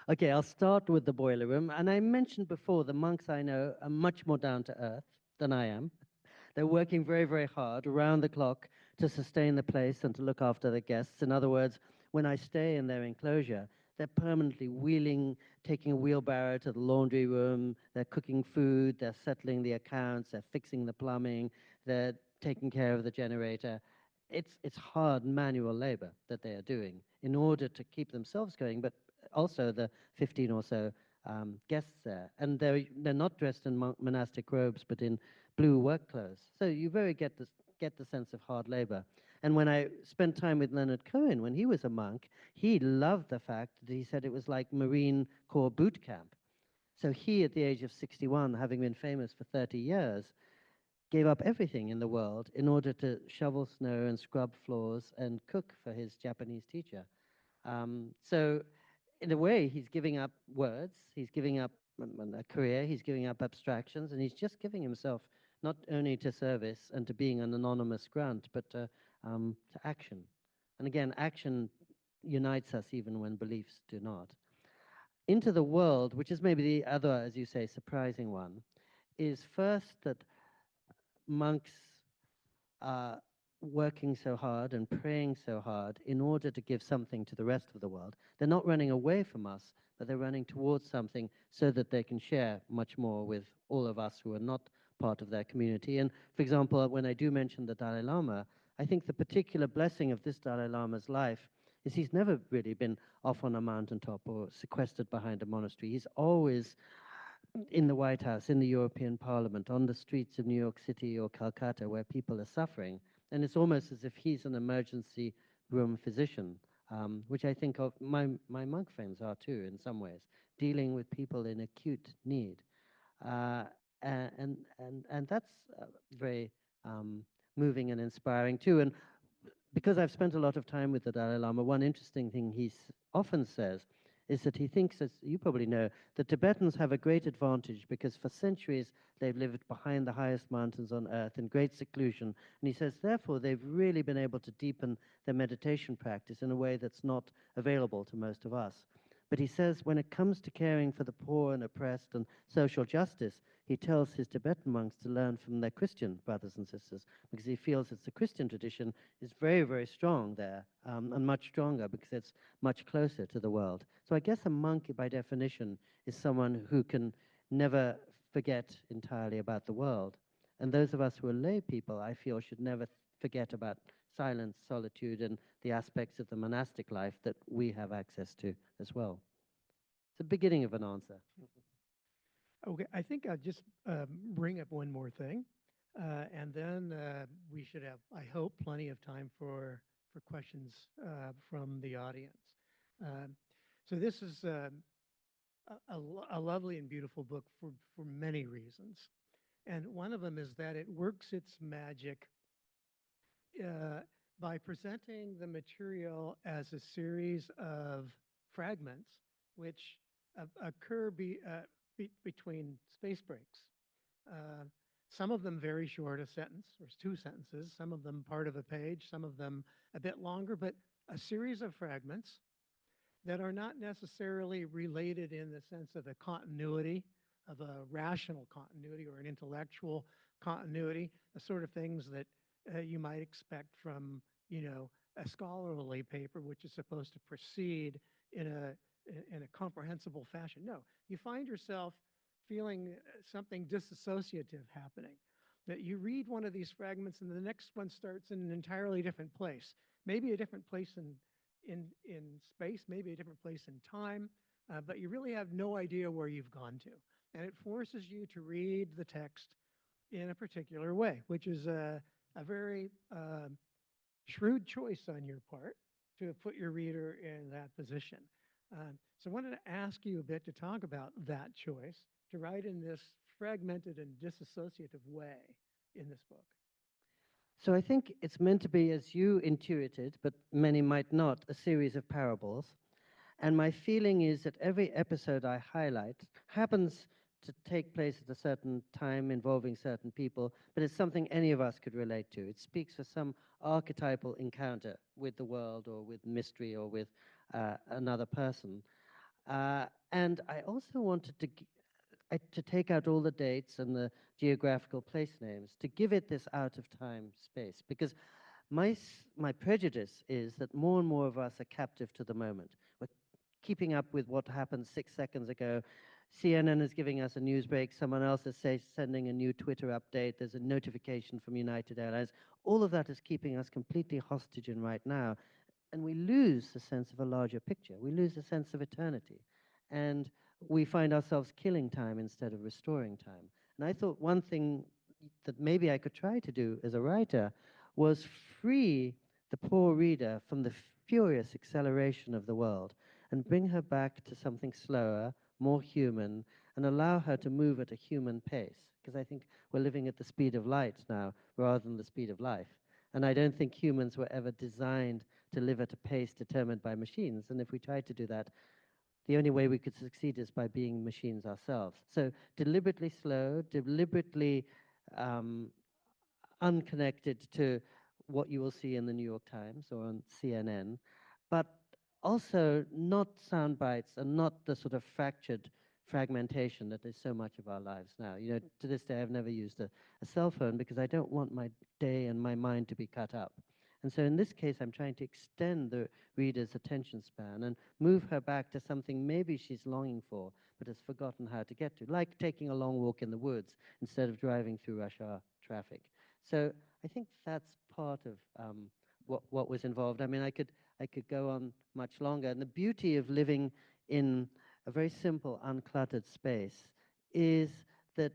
Okay, I'll start with the boiler room. And I mentioned before, the monks I know are much more down to earth than I am. They're working very, very hard around the clock to sustain the place and to look after the guests. In other words, when I stay in their enclosure, they're permanently wheeling, taking a wheelbarrow to the laundry room, they're cooking food, they're settling the accounts, they're fixing the plumbing, they're taking care of the generator. It's hard manual labor that they are doing in order to keep themselves going, but also the 15 or so guests there. And they're not dressed in monastic robes, but in blue work clothes. So you very get this get the sense of hard labor. And when I spent time with Leonard Cohen when he was a monk, he loved the fact that he said it was like Marine Corps boot camp. So he, at the age of 61, having been famous for 30 years, gave up everything in the world in order to shovel snow and scrub floors and cook for his Japanese teacher. So in a way, he's giving up words, he's giving up a career, he's giving up abstractions, and he's just giving himself not only to service and to being an anonymous grunt, but to action. And again, action unites us even when beliefs do not. Into the world, which is maybe the other, as you say, surprising one, is first that monks are working so hard and praying so hard in order to give something to the rest of the world. They're not running away from us, but they're running towards something so that they can share much more with all of us who are not part of their community. And for example, when I do mention the Dalai Lama, I think the particular blessing of this Dalai Lama's life is he's never really been off on a mountaintop or sequestered behind a monastery. He's always in the White House, in the European Parliament, on the streets of New York City or Calcutta where people are suffering. And it's almost as if he's an emergency room physician, which I think of my monk friends are too in some ways, dealing with people in acute need. And that's very moving and inspiring too. And because I've spent a lot of time with the Dalai Lama, one interesting thing he often says is that he thinks, as you probably know, that Tibetans have a great advantage because for centuries they've lived behind the highest mountains on earth in great seclusion. And he says, therefore, they've really been able to deepen their meditation practice in a way that's not available to most of us. But he says when it comes to caring for the poor and oppressed and social justice, he tells his Tibetan monks to learn from their Christian brothers and sisters because he feels that the Christian tradition is very, very strong there and much stronger because it's much closer to the world. So I guess a monk, by definition, is someone who can never forget entirely about the world. And those of us who are lay people, I feel, should never forget about silence, solitude, and the aspects of the monastic life that we have access to as well. It's the beginning of an answer. Okay, I think I'll just bring up one more thing, and then we should have, I hope, plenty of time for questions from the audience. So this is a lovely and beautiful book for many reasons. And one of them is that it works its magic by presenting the material as a series of fragments which occur between space breaks. Some of them very short, a sentence or two sentences, some of them part of a page, some of them a bit longer, but a series of fragments that are not necessarily related in the sense of a continuity, of a rational continuity or an intellectual continuity, the sort of things that you might expect from, a scholarly paper, which is supposed to proceed in a comprehensible fashion. No, you find yourself feeling something disassociative happening. That you read one of these fragments and the next one starts in an entirely different place, maybe a different place in space, maybe a different place in time, but you really have no idea where you've gone to. And it forces you to read the text in a particular way, which is a very shrewd choice on your part to put your reader in that position. So I wanted to ask you a bit to talk about that choice, to write in this fragmented and disassociative way in this book. So I think it's meant to be, as you intuited, but many might not, a series of parables. And my feeling is that every episode I highlight happens to take place at a certain time involving certain people, but it's something any of us could relate to. It speaks for some archetypal encounter with the world or with mystery or with another person. And I also wanted to take out all the dates and the geographical place names to give it this out of time space, because my prejudice is that more and more of us are captive to the moment. We're keeping up with what happened 6 seconds ago. CNN is giving us a news break. Someone else is sending a new Twitter update. There's a notification from United Airlines. All of that is keeping us completely hostage in right now. And we lose the sense of a larger picture. We lose the sense of eternity. And we find ourselves killing time instead of restoring time. And I thought one thing that maybe I could try to do as a writer was free the poor reader from the furious acceleration of the world and bring her back to something slower, more human, and allow her to move at a human pace. Because I think we're living at the speed of light now rather than the speed of life. And I don't think humans were ever designed to live at a pace determined by machines. And if we tried to do that, the only way we could succeed is by being machines ourselves. So deliberately slow, deliberately um, unconnected to what you will see in the New York Times or on CNN, but also not sound bites and not the sort of fractured fragmentation that is so much of our lives now. You know, to this day, I've never used a cell phone because I don't want my day and my mind to be cut up. And so in this case, I'm trying to extend the reader's attention span and move her back to something maybe she's longing for, but has forgotten how to get to, like taking a long walk in the woods instead of driving through rush hour traffic. So I think that's part of what was involved. I mean, I could go on much longer. And the beauty of living in a very simple, uncluttered space is that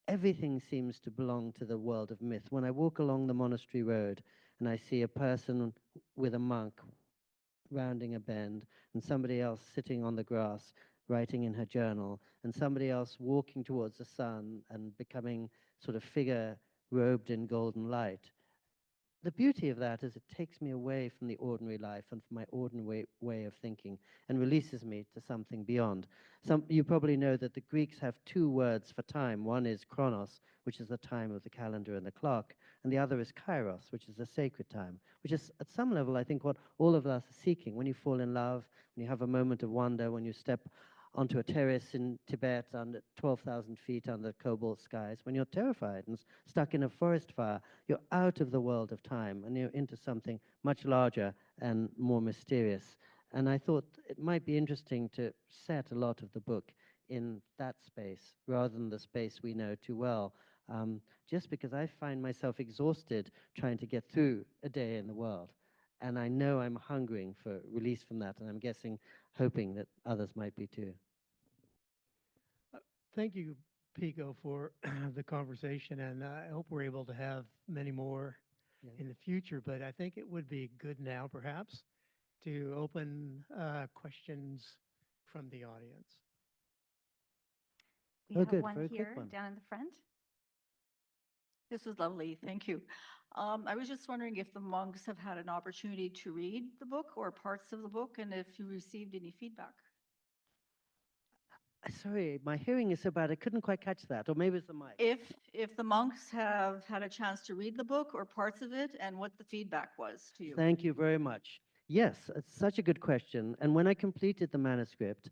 everything seems to belong to the world of myth. When I walk along the monastery road and I see a person with a monk rounding a bend, and somebody else sitting on the grass writing in her journal, and somebody else walking towards the sun and becoming sort of figure robed in golden light. The beauty of that is it takes me away from the ordinary life and from my ordinary way of thinking and releases me to something beyond. You probably know that the Greeks have two words for time. One is chronos, which is the time of the calendar and the clock, and the other is kairos, which is the sacred time, which is at some level, I think, what all of us are seeking. When you fall in love, when you have a moment of wonder, when you step onto a terrace in Tibet under 12,000 feet under cobalt skies, when you're terrified and stuck in a forest fire, you're out of the world of time and you're into something much larger and more mysterious. And I thought it might be interesting to set a lot of the book in that space rather than the space we know too well, just because I find myself exhausted trying to get through a day in the world. And I know I'm hungering for release from that, and I'm hoping that others might be too. Thank you, Pico, for the conversation, and I hope we're able to have many more Yeah. in the future. But I think it would be good now, perhaps, to open questions from the audience. We Oh, have good. one Very quick here one. down in the front. This was lovely. Thank you. I was just wondering if the monks have had an opportunity to read the book or parts of the book, and if you received any feedback. Sorry, my hearing is so bad, I couldn't quite catch that, or maybe it's the mic. If the monks have had a chance to read the book or parts of it, and what the feedback was to you. Thank you very much. Yes, it's such a good question. And when I completed the manuscript,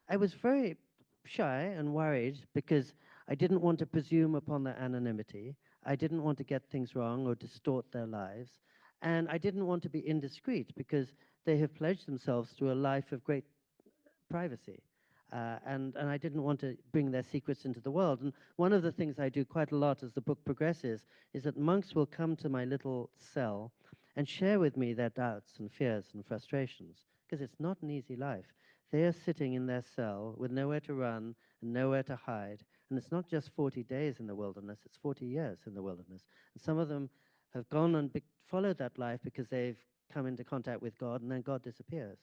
I was very shy and worried because I didn't want to presume upon their anonymity. I didn't want to get things wrong or distort their lives. And I didn't want to be indiscreet because they have pledged themselves to a life of great privacy. And I didn't want to bring their secrets into the world. And one of the things I do quite a lot as the book progresses is that monks will come to my little cell and share with me their doubts and fears and frustrations, because it's not an easy life. They are sitting in their cell with nowhere to run and nowhere to hide. And it's not just 40 days in the wilderness, it's 40 years in the wilderness. And some of them have gone and followed that life because they've come into contact with God, and then God disappears.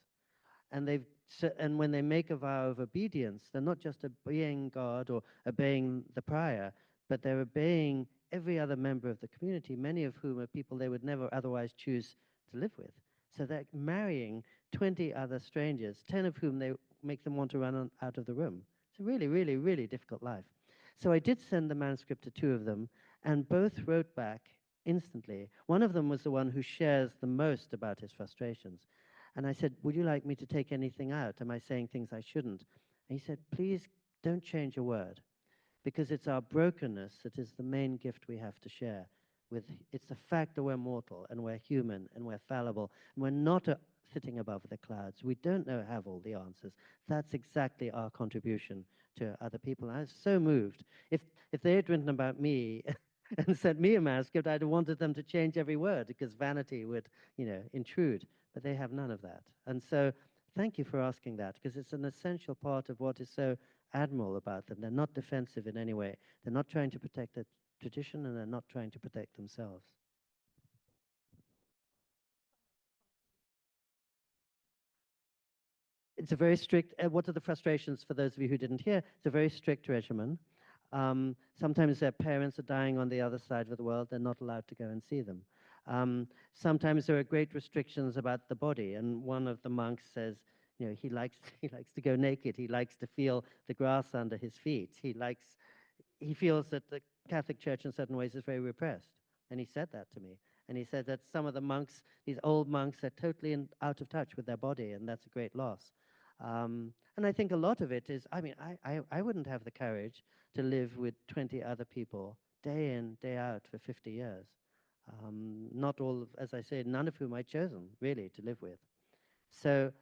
And when they make a vow of obedience, they're not just obeying God or obeying the prior, but they're obeying every other member of the community, many of whom are people they would never otherwise choose to live with. So they're marrying 20 other strangers, 10 of whom they make them want to run out of the room. It's a really, really, really difficult life. So I did send the manuscript to two of them, and both wrote back instantly. One of them was the one who shares the most about his frustrations. And I said, would you like me to take anything out? Am I saying things I shouldn't? And he said, please don't change a word, because it's our brokenness that is the main gift we have to share. It's the fact that we're mortal and we're human and we're fallible and we're not sitting above the clouds. We don't have all the answers. That's exactly our contribution to other people. And I was so moved. If they had written about me and sent me a manuscript, I'd have wanted them to change every word because vanity would, intrude. But they have none of that. And so thank you for asking that, because it's an essential part of what is so admirable about them. They're not defensive in any way. They're not trying to protect the tradition, and they're not trying to protect themselves. It's a very strict, what are the frustrations for those of you who didn't hear? It's a very strict regimen. Sometimes their parents are dying on the other side of the world. They're not allowed to go and see them. Sometimes there are great restrictions about the body, and one of the monks says, you know, he likes he likes to go naked. He likes to feel the grass under his feet. He feels that the Catholic Church in certain ways is very repressed, and he said that to me. And he said that some of the monks, these old monks, are totally out of touch with their body, and that's a great loss. And I think a lot of it is, I mean, I wouldn't have the courage to live with 20 other people day in, day out for 50 years. Not all, as I said, none of whom I'd chosen, really, to live with. So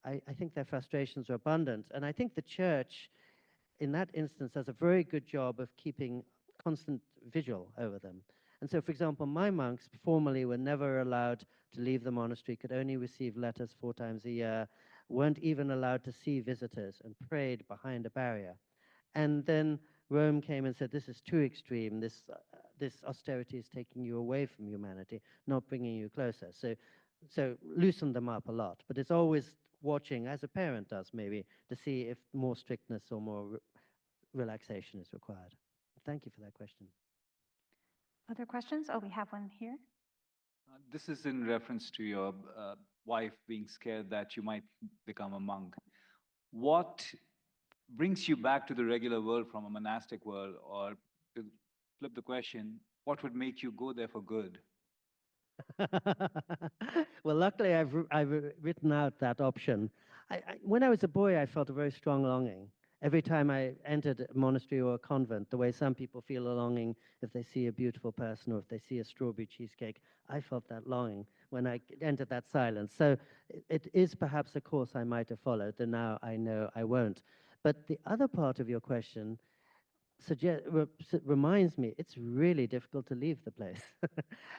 I think their frustrations are abundant. And I think the church, in that instance, does a very good job of keeping constant vigil over them. And so, for example, my monks formerly were never allowed to leave the monastery, could only receive letters 4 times a year, weren't even allowed to see visitors, and prayed behind a barrier. And then Rome came and said, this is too extreme. This austerity is taking you away from humanity, not bringing you closer. So loosened them up a lot. But it's always watching, as a parent does maybe, to see if more strictness or more relaxation is required. Thank you for that question. Other questions? Oh, we have one here. This is in reference to your wife being scared that you might become a monk. What brings you back to the regular world from a monastic world? Or to flip the question, what would make you go there for good? Well, luckily, I've written out that option. When I was a boy, I felt a very strong longing. Every time I entered a monastery or a convent, the way some people feel a longing if they see a beautiful person or if they see a strawberry cheesecake, I felt that longing when I entered that silence. So it is perhaps a course I might have followed, and now I know I won't. But the other part of your question reminds me it's really difficult to leave the place.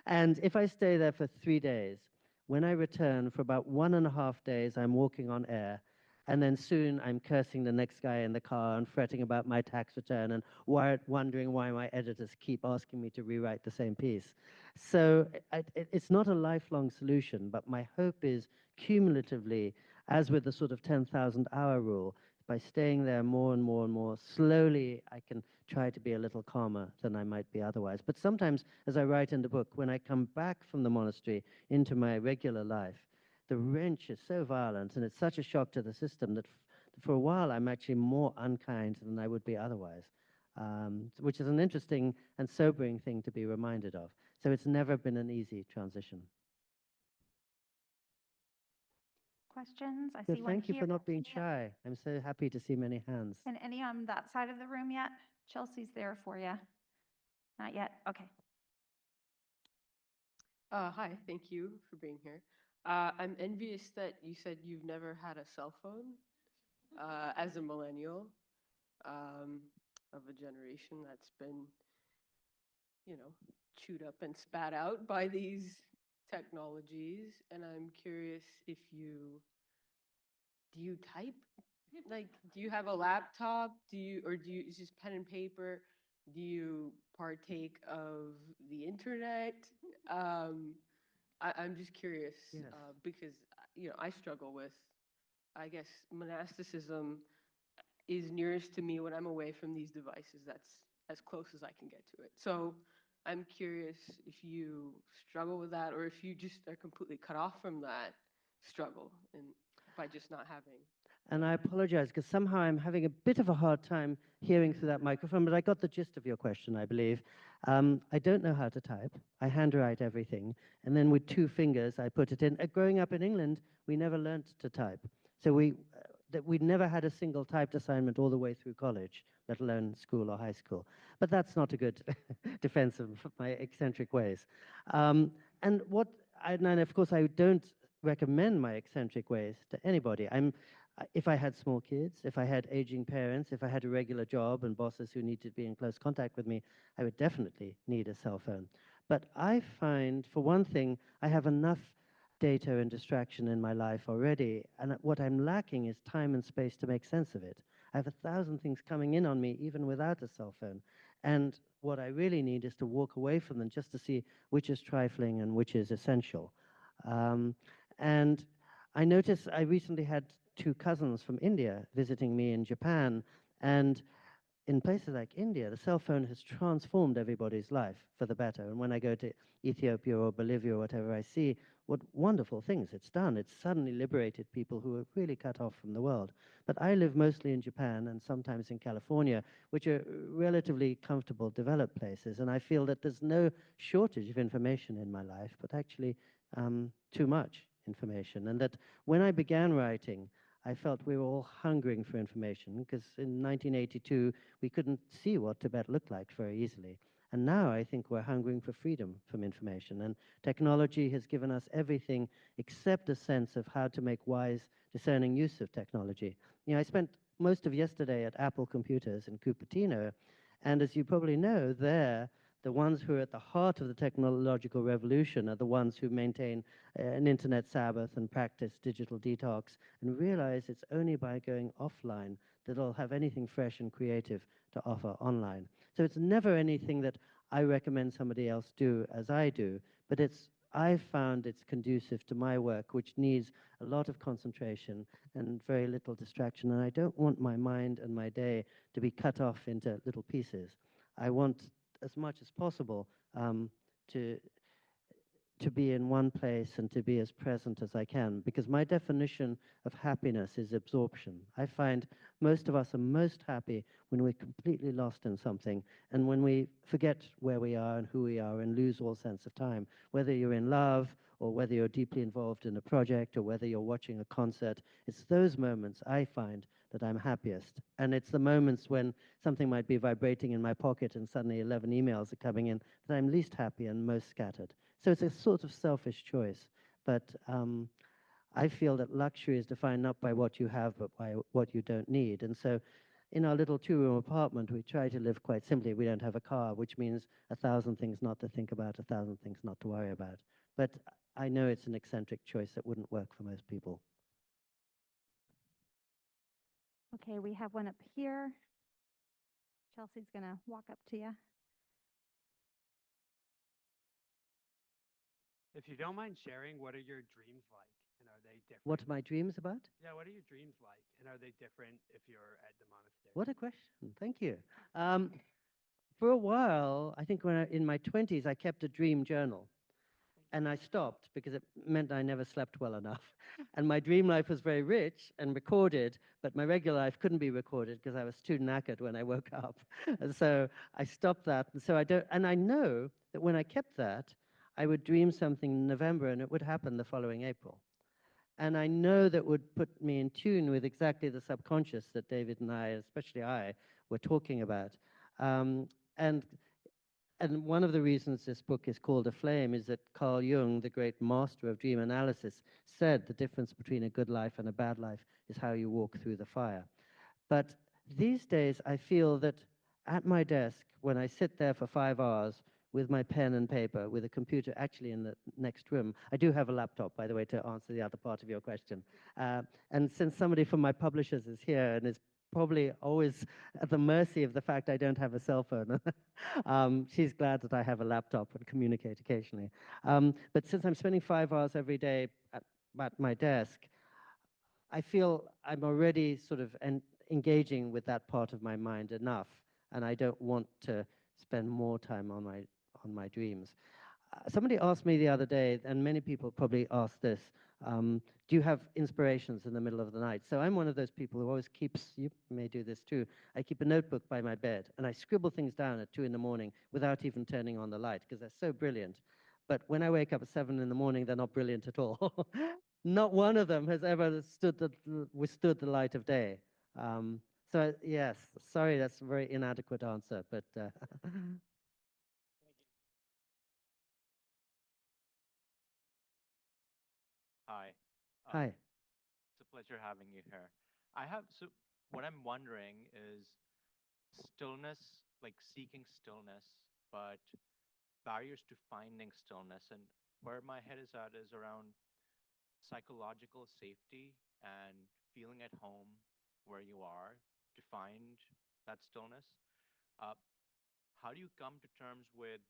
And if I stay there for 3 days, when I return for about 1.5 days, I'm walking on air. And then soon I'm cursing the next guy in the car and fretting about my tax return and wondering why my editors keep asking me to rewrite the same piece. So it's not a lifelong solution, but my hope is cumulatively, as with the sort of 10,000 hour rule, by staying there more and more and more, slowly I can try to be a little calmer than I might be otherwise. But sometimes, as I write in the book, when I come back from the monastery into my regular life, the wrench is so violent and it's such a shock to the system that for a while I'm actually more unkind than I would be otherwise, which is an interesting and sobering thing to be reminded of. So it's never been an easy transition. Questions? I So see one thank you here. for not being Yeah. shy. I'm so happy to see many hands. And any on that side of the room yet? Chelsea's there for you. Not yet? Okay. Hi, thank you for being here. I'm envious that you said you've never had a cell phone as a millennial of a generation that's been, you know, chewed up and spat out by these technologies. And I'm curious if do you type? Like, do you have a laptop? Or do you, it's just pen and paper? Do you partake of the internet? I'm just curious Yes. because you know I struggle with, I guess monasticism is nearest to me when I'm away from these devices. That's as close as I can get to it. So I'm curious if you struggle with that, or if you just are completely cut off from that struggle and by just not having. And I apologize because somehow I'm having a bit of a hard time hearing through that microphone, but I got the gist of your question, I believe. I don't know how to type. I handwrite everything. And then with 2 fingers, I put it in. Growing up in England, we never learnt to type. So we'd never had a single typed assignment all the way through college, let alone school or high school. But that's not a good defense of my eccentric ways. And of course, I don't recommend my eccentric ways to anybody. If I had small kids, if I had aging parents, if I had a regular job and bosses who needed to be in close contact with me, I would definitely need a cell phone. But I find, for one thing, I have enough data and distraction in my life already, and what I'm lacking is time and space to make sense of it. I have 1,000 things coming in on me even without a cell phone. And what I really need is to walk away from them just to see which is trifling and which is essential. Um, and I noticed I recently had two cousins from India visiting me in Japan, and in places like India, the cell phone has transformed everybody's life for the better. And when I go to Ethiopia or Bolivia or whatever, I see what wonderful things it's done. It's suddenly liberated people who were really cut off from the world. But I live mostly in Japan and sometimes in California, which are relatively comfortable, developed places. And I feel that there's no shortage of information in my life, but actually too much information. And that when I began writing, I felt we were all hungering for information because in 1982, we couldn't see what Tibet looked like very easily. And now I think we're hungering for freedom from information. And technology has given us everything except a sense of how to make wise, discerning use of technology. You know, I spent most of yesterday at Apple Computers in Cupertino, and as you probably know, there, the ones who are at the heart of the technological revolution are the ones who maintain an internet Sabbath and practice digital detox and realize it's only by going offline that they'll have anything fresh and creative to offer online. So it's never anything that I recommend somebody else do as I do, but I've found it's conducive to my work, which needs a lot of concentration and very little distraction. And I don't want my mind and my day to be cut off into little pieces. I want as much as possible to to be in one place and to be as present as I can, because my definition of happiness is absorption. I find most of us are most happy when we're completely lost in something and when we forget where we are and who we are and lose all sense of time, whether you're in love or whether you're deeply involved in a project or whether you're watching a concert. It's those moments I find that I'm happiest. And it's the moments when something might be vibrating in my pocket and suddenly 11 emails are coming in that I'm least happy and most scattered. So it's a sort of selfish choice. But I feel that luxury is defined not by what you have, but by what you don't need. And so in our little two-room apartment, we try to live quite simply. We don't have a car, which means 1,000 things not to think about, 1,000 things not to worry about. But I know it's an eccentric choice that wouldn't work for most people. Okay, we have one up here. Chelsea's going to walk up to you. If you don't mind sharing, what are your dreams like? And are they different? What are my dreams about? Yeah, what are your dreams like? And are they different if you're at the monastery? What a question. Thank you. For a while, I think in my 20s, I kept a dream journal. And I stopped because it meant I never slept well enough. And my dream life was very rich and recorded, but my regular life couldn't be recorded because I was too knackered when I woke up. And so I stopped that. And so I know that when I kept that, I would dream something in November and it would happen the following April. And I know that would put me in tune with exactly the subconscious that David and I, especially I, were talking about. Um, and and one of the reasons this book is called A Flame is that Carl Jung, the great master of dream analysis, said the difference between a good life and a bad life is how you walk through the fire. But these days, I feel that at my desk, when I sit there for 5 hours with my pen and paper, with a computer actually in the next room, I do have a laptop, by the way, to answer the other part of your question. And since somebody from my publishers is here and is probably always at the mercy of the fact I don't have a cell phone. She's glad that I have a laptop and communicate occasionally. But since I'm spending 5 hours every day at my desk, I feel I'm already sort of engaging with that part of my mind enough, and I don't want to spend more time on my dreams. Somebody asked me the other day, and many people probably ask this, do you have inspirations in the middle of the night? So I'm one of those people who always keeps, you may do this too, I keep a notebook by my bed, and I scribble things down at 2 in the morning without even turning on the light, because they're so brilliant. But when I wake up at 7 in the morning, they're not brilliant at all. Not one of them has ever withstood the light of day. So yes, sorry, that's a very inadequate answer, but Hi. hi. It's a pleasure having you here. So what I'm wondering is stillness, like seeking stillness, but barriers to finding stillness. And where my head is at is around psychological safety and feeling at home where you are, to find that stillness. Uh, how do you come to terms with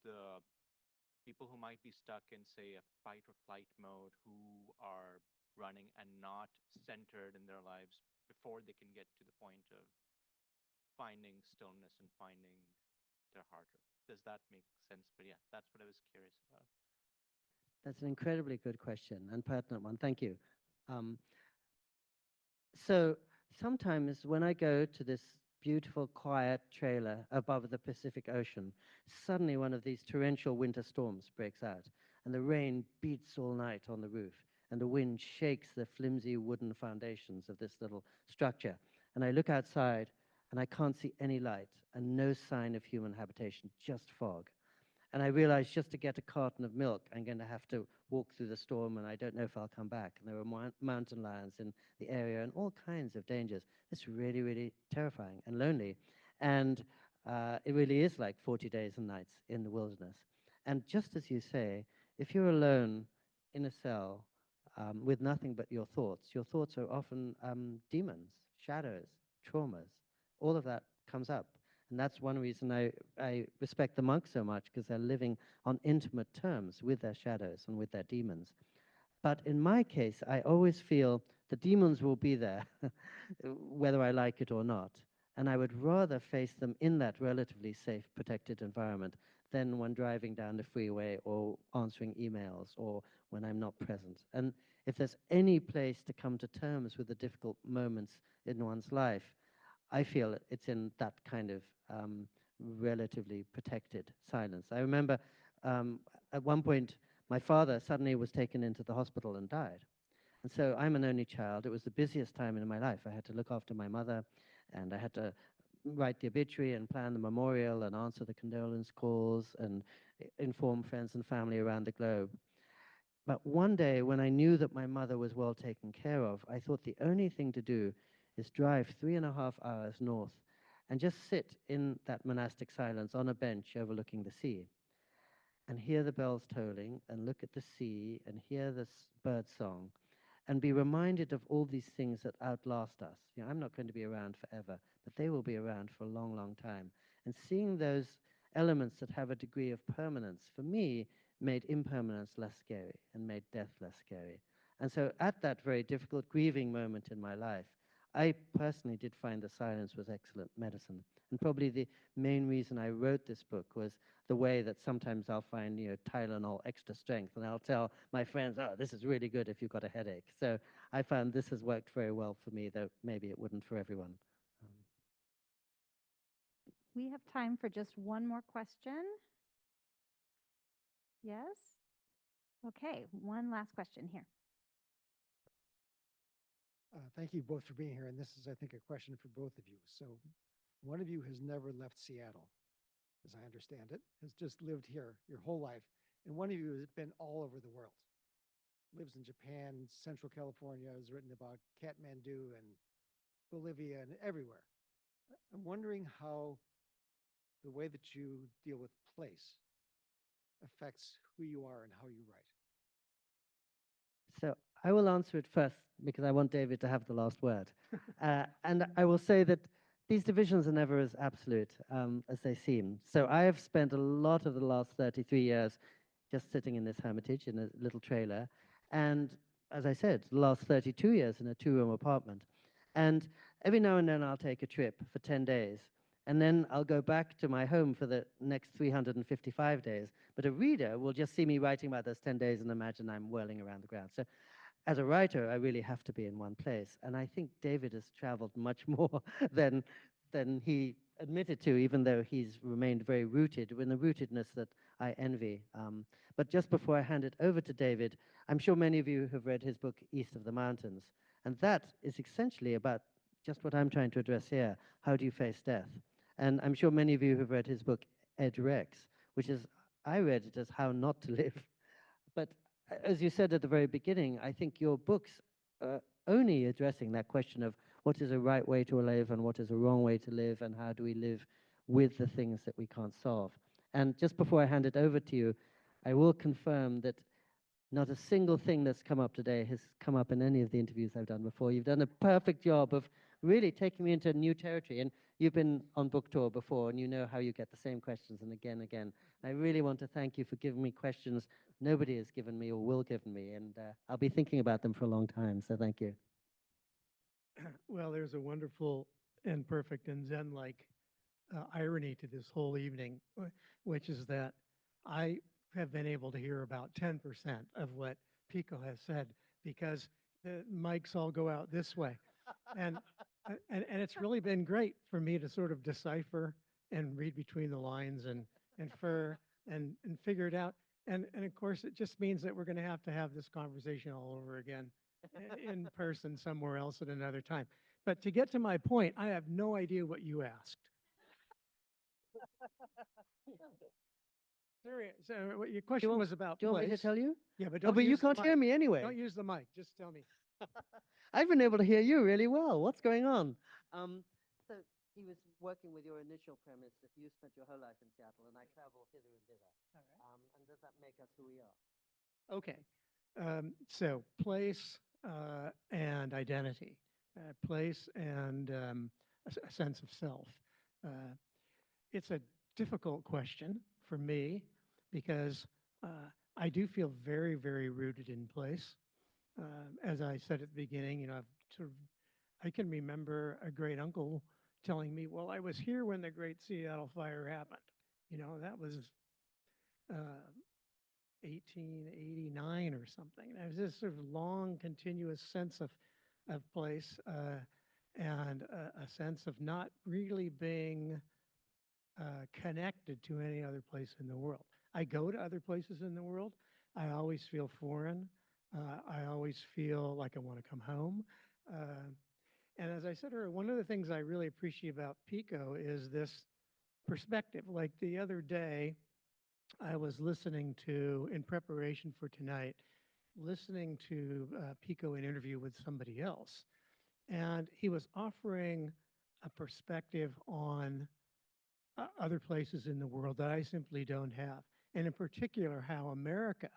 people who might be stuck in, say, a fight or flight mode, who are running and not centered in their lives before they can get to the point of finding stillness and finding their heart? Does that make sense? But yeah, that's what I was curious about. That's an incredibly good question and pertinent one. Thank you. Um, so sometimes when I go to this beautiful, quiet trailer above the Pacific Ocean, suddenly one of these torrential winter storms breaks out, and the rain beats all night on the roof, and the wind shakes the flimsy wooden foundations of this little structure. And I look outside, and I can't see any light and no sign of human habitation, just fog. And I realized just to get a carton of milk, I'm going to have to walk through the storm, and I don't know if I'll come back. And there were mountain lions in the area and all kinds of dangers. It's really, really terrifying and lonely. And it really is like 40 days and nights in the wilderness. And just as you say, if you're alone in a cell with nothing but your thoughts are often demons, shadows, traumas. All of that comes up. And that's one reason I respect the monks so much, because they're living on intimate terms with their shadows and with their demons. But in my case, I always feel the demons will be there, whether I like it or not. And I would rather face them in that relatively safe, protected environment than when driving down the freeway or answering emails or when I'm not present. And if there's any place to come to terms with the difficult moments in one's life, I feel it's in that kind of relatively protected silence. I remember at one point, my father suddenly was taken into the hospital and died. And so I'm an only child. It was the busiest time in my life. I had to look after my mother, and I had to write the obituary and plan the memorial and answer the condolence calls and inform friends and family around the globe. But one day, when I knew that my mother was well taken care of, I thought the only thing to do is drive 3.5 hours north and just sit in that monastic silence on a bench overlooking the sea and hear the bells tolling and look at the sea and hear this bird song and be reminded of all these things that outlast us. You know, I'm not going to be around forever, but they will be around for a long, long time. And seeing those elements that have a degree of permanence, for me, made impermanence less scary and made death less scary. And so at that very difficult grieving moment in my life, I personally did find the silence was excellent medicine. And probably the main reason I wrote this book was the way that sometimes I'll find, Tylenol extra strength, and I'll tell my friends, oh, this is really good if you've got a headache. So I found this has worked very well for me, though maybe it wouldn't for everyone. We have time for just one more question. Yes? Okay, one last question here. Thank you both for being here. And this is, I think, a question for both of you. So one of you has never left Seattle, as I understand it, has just lived here your whole life. And one of you has been all over the world, lives in Japan, Central California, has written about Kathmandu and Bolivia and everywhere. I'm wondering how the way that you deal with place affects who you are and how you write. So I will answer it first because I want David to have the last word. And I will say that these divisions are never as absolute as they seem. So I have spent a lot of the last 33 years just sitting in this hermitage in a little trailer. And as I said, the last 32 years in a 2-room apartment. And every now and then I'll take a trip for 10 days. And then I'll go back to my home for the next 355 days. But a reader will just see me writing about those 10 days and imagine I'm whirling around the ground. So as a writer, I really have to be in one place. And I think David has traveled much more than he admitted to, even though he's remained very rooted, in the rootedness that I envy. But just before I hand it over to David, I'm sure many of you have read his book, East of the Mountains. And that is essentially about just what I'm trying to address here. How do you face death? And I'm sure many of you have read his book, Ed Rex, which is, I read it as How Not to Live. But as you said at the very beginning, I think your book's only addressing that question of what is a right way to live and what is a wrong way to live and how do we live with the things that we can't solve. And just before I hand it over to you, I will confirm that not a single thing that's come up today has come up in any of the interviews I've done before. You've done a perfect job of really taking me into new territory. And you've been on book tour before, and you know how you get the same questions and again, again. I really want to thank you for giving me questions nobody has given me or will give me, and I'll be thinking about them for a long time. So thank you. Well, there's a wonderful and perfect and Zen-like irony to this whole evening, which is that I have been able to hear about 10% of what Pico has said because the mics all go out this way. And, and it's really been great for me to sort of decipher and read between the lines and infer and figure it out. And of course, it just means that we're going to have this conversation all over again in person somewhere else at another time. But to get to my point, I have no idea what you asked. Serious. So what your question want- was about Do you want me to place. tell you? Yeah, but Oh, don't but you use the can't hear mic. me anyway. Don't use the mic. Just tell me. I've been able to hear you really well. What's going on? So he was working with your initial premise that you spent your whole life in Seattle, and I travel hither and thither. And does that make us who we are? Okay. So place and identity, place and a sense of self. It's a difficult question for me because I do feel very, very rooted in place. As I said at the beginning, you know, I can remember a great uncle telling me, well, I was here when the Great Seattle Fire happened. You know, that was 1889 or something. There's this sort of long, continuous sense of place and a sense of not really being connected to any other place in the world. I go to other places in the world. I always feel foreign. I always feel like I want to come home. And as I said earlier, one of the things I really appreciate about Pico is this perspective. Like the other day, I was listening to, in preparation for tonight, listening to Pico an interview with somebody else. And he was offering a perspective on other places in the world that I simply don't have. And in particular, how America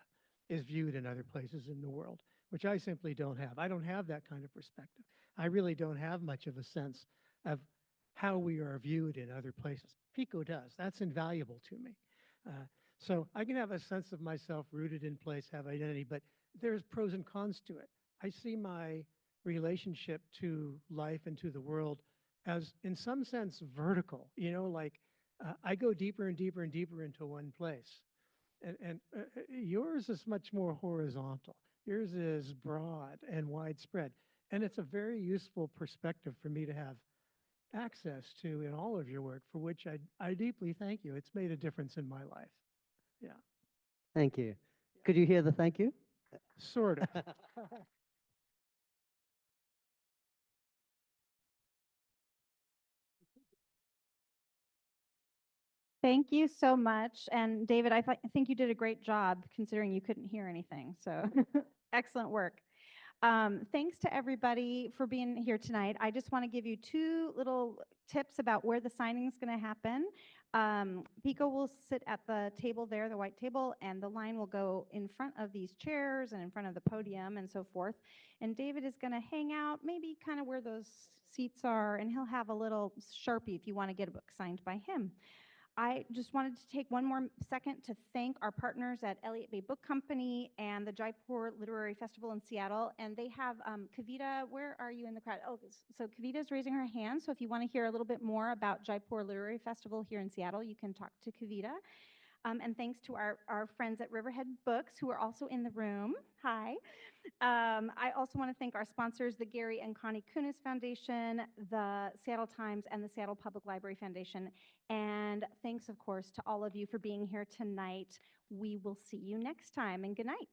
is viewed in other places in the world, which I simply don't have. I don't have that kind of perspective. I really don't have much of a sense of how we are viewed in other places. Pico does. That's invaluable to me. So I can have a sense of myself rooted in place, have identity, but there's pros and cons to it. I see my relationship to life and to the world as, in some sense, vertical. You know, like I go deeper and deeper and deeper into one place. And yours is much more horizontal. Yours is broad and widespread. And it's a very useful perspective for me to have access to in all of your work, for which I deeply thank you. It's made a difference in my life. Yeah, Thank you. Could you hear the thank you? sort of. Thank you so much. And David, I think you did a great job considering you couldn't hear anything. So excellent work. Thanks to everybody for being here tonight. I just want to give you two little tips about where the signing is going to happen. Pico will sit at the table there, the white table, and the line will go in front of these chairs and in front of the podium and so forth. And David is going to hang out maybe kind of where those seats are, and he'll have a little Sharpie if you want to get a book signed by him. I just wanted to take one more second to thank our partners at Elliott Bay Book Company and the Jaipur Literary Festival in Seattle. And they have Kavita, where are you in the crowd? Oh, so Kavita's raising her hand. So if you want to hear a little bit more about Jaipur Literary Festival here in Seattle, you can talk to Kavita. And thanks to our friends at Riverhead Books, who are also in the room. Hi. I also want to thank our sponsors, the Gary and Connie Kunis Foundation, the Seattle Times, and the Seattle Public Library Foundation. And thanks, of course, to all of you for being here tonight. We will see you next time, and good night.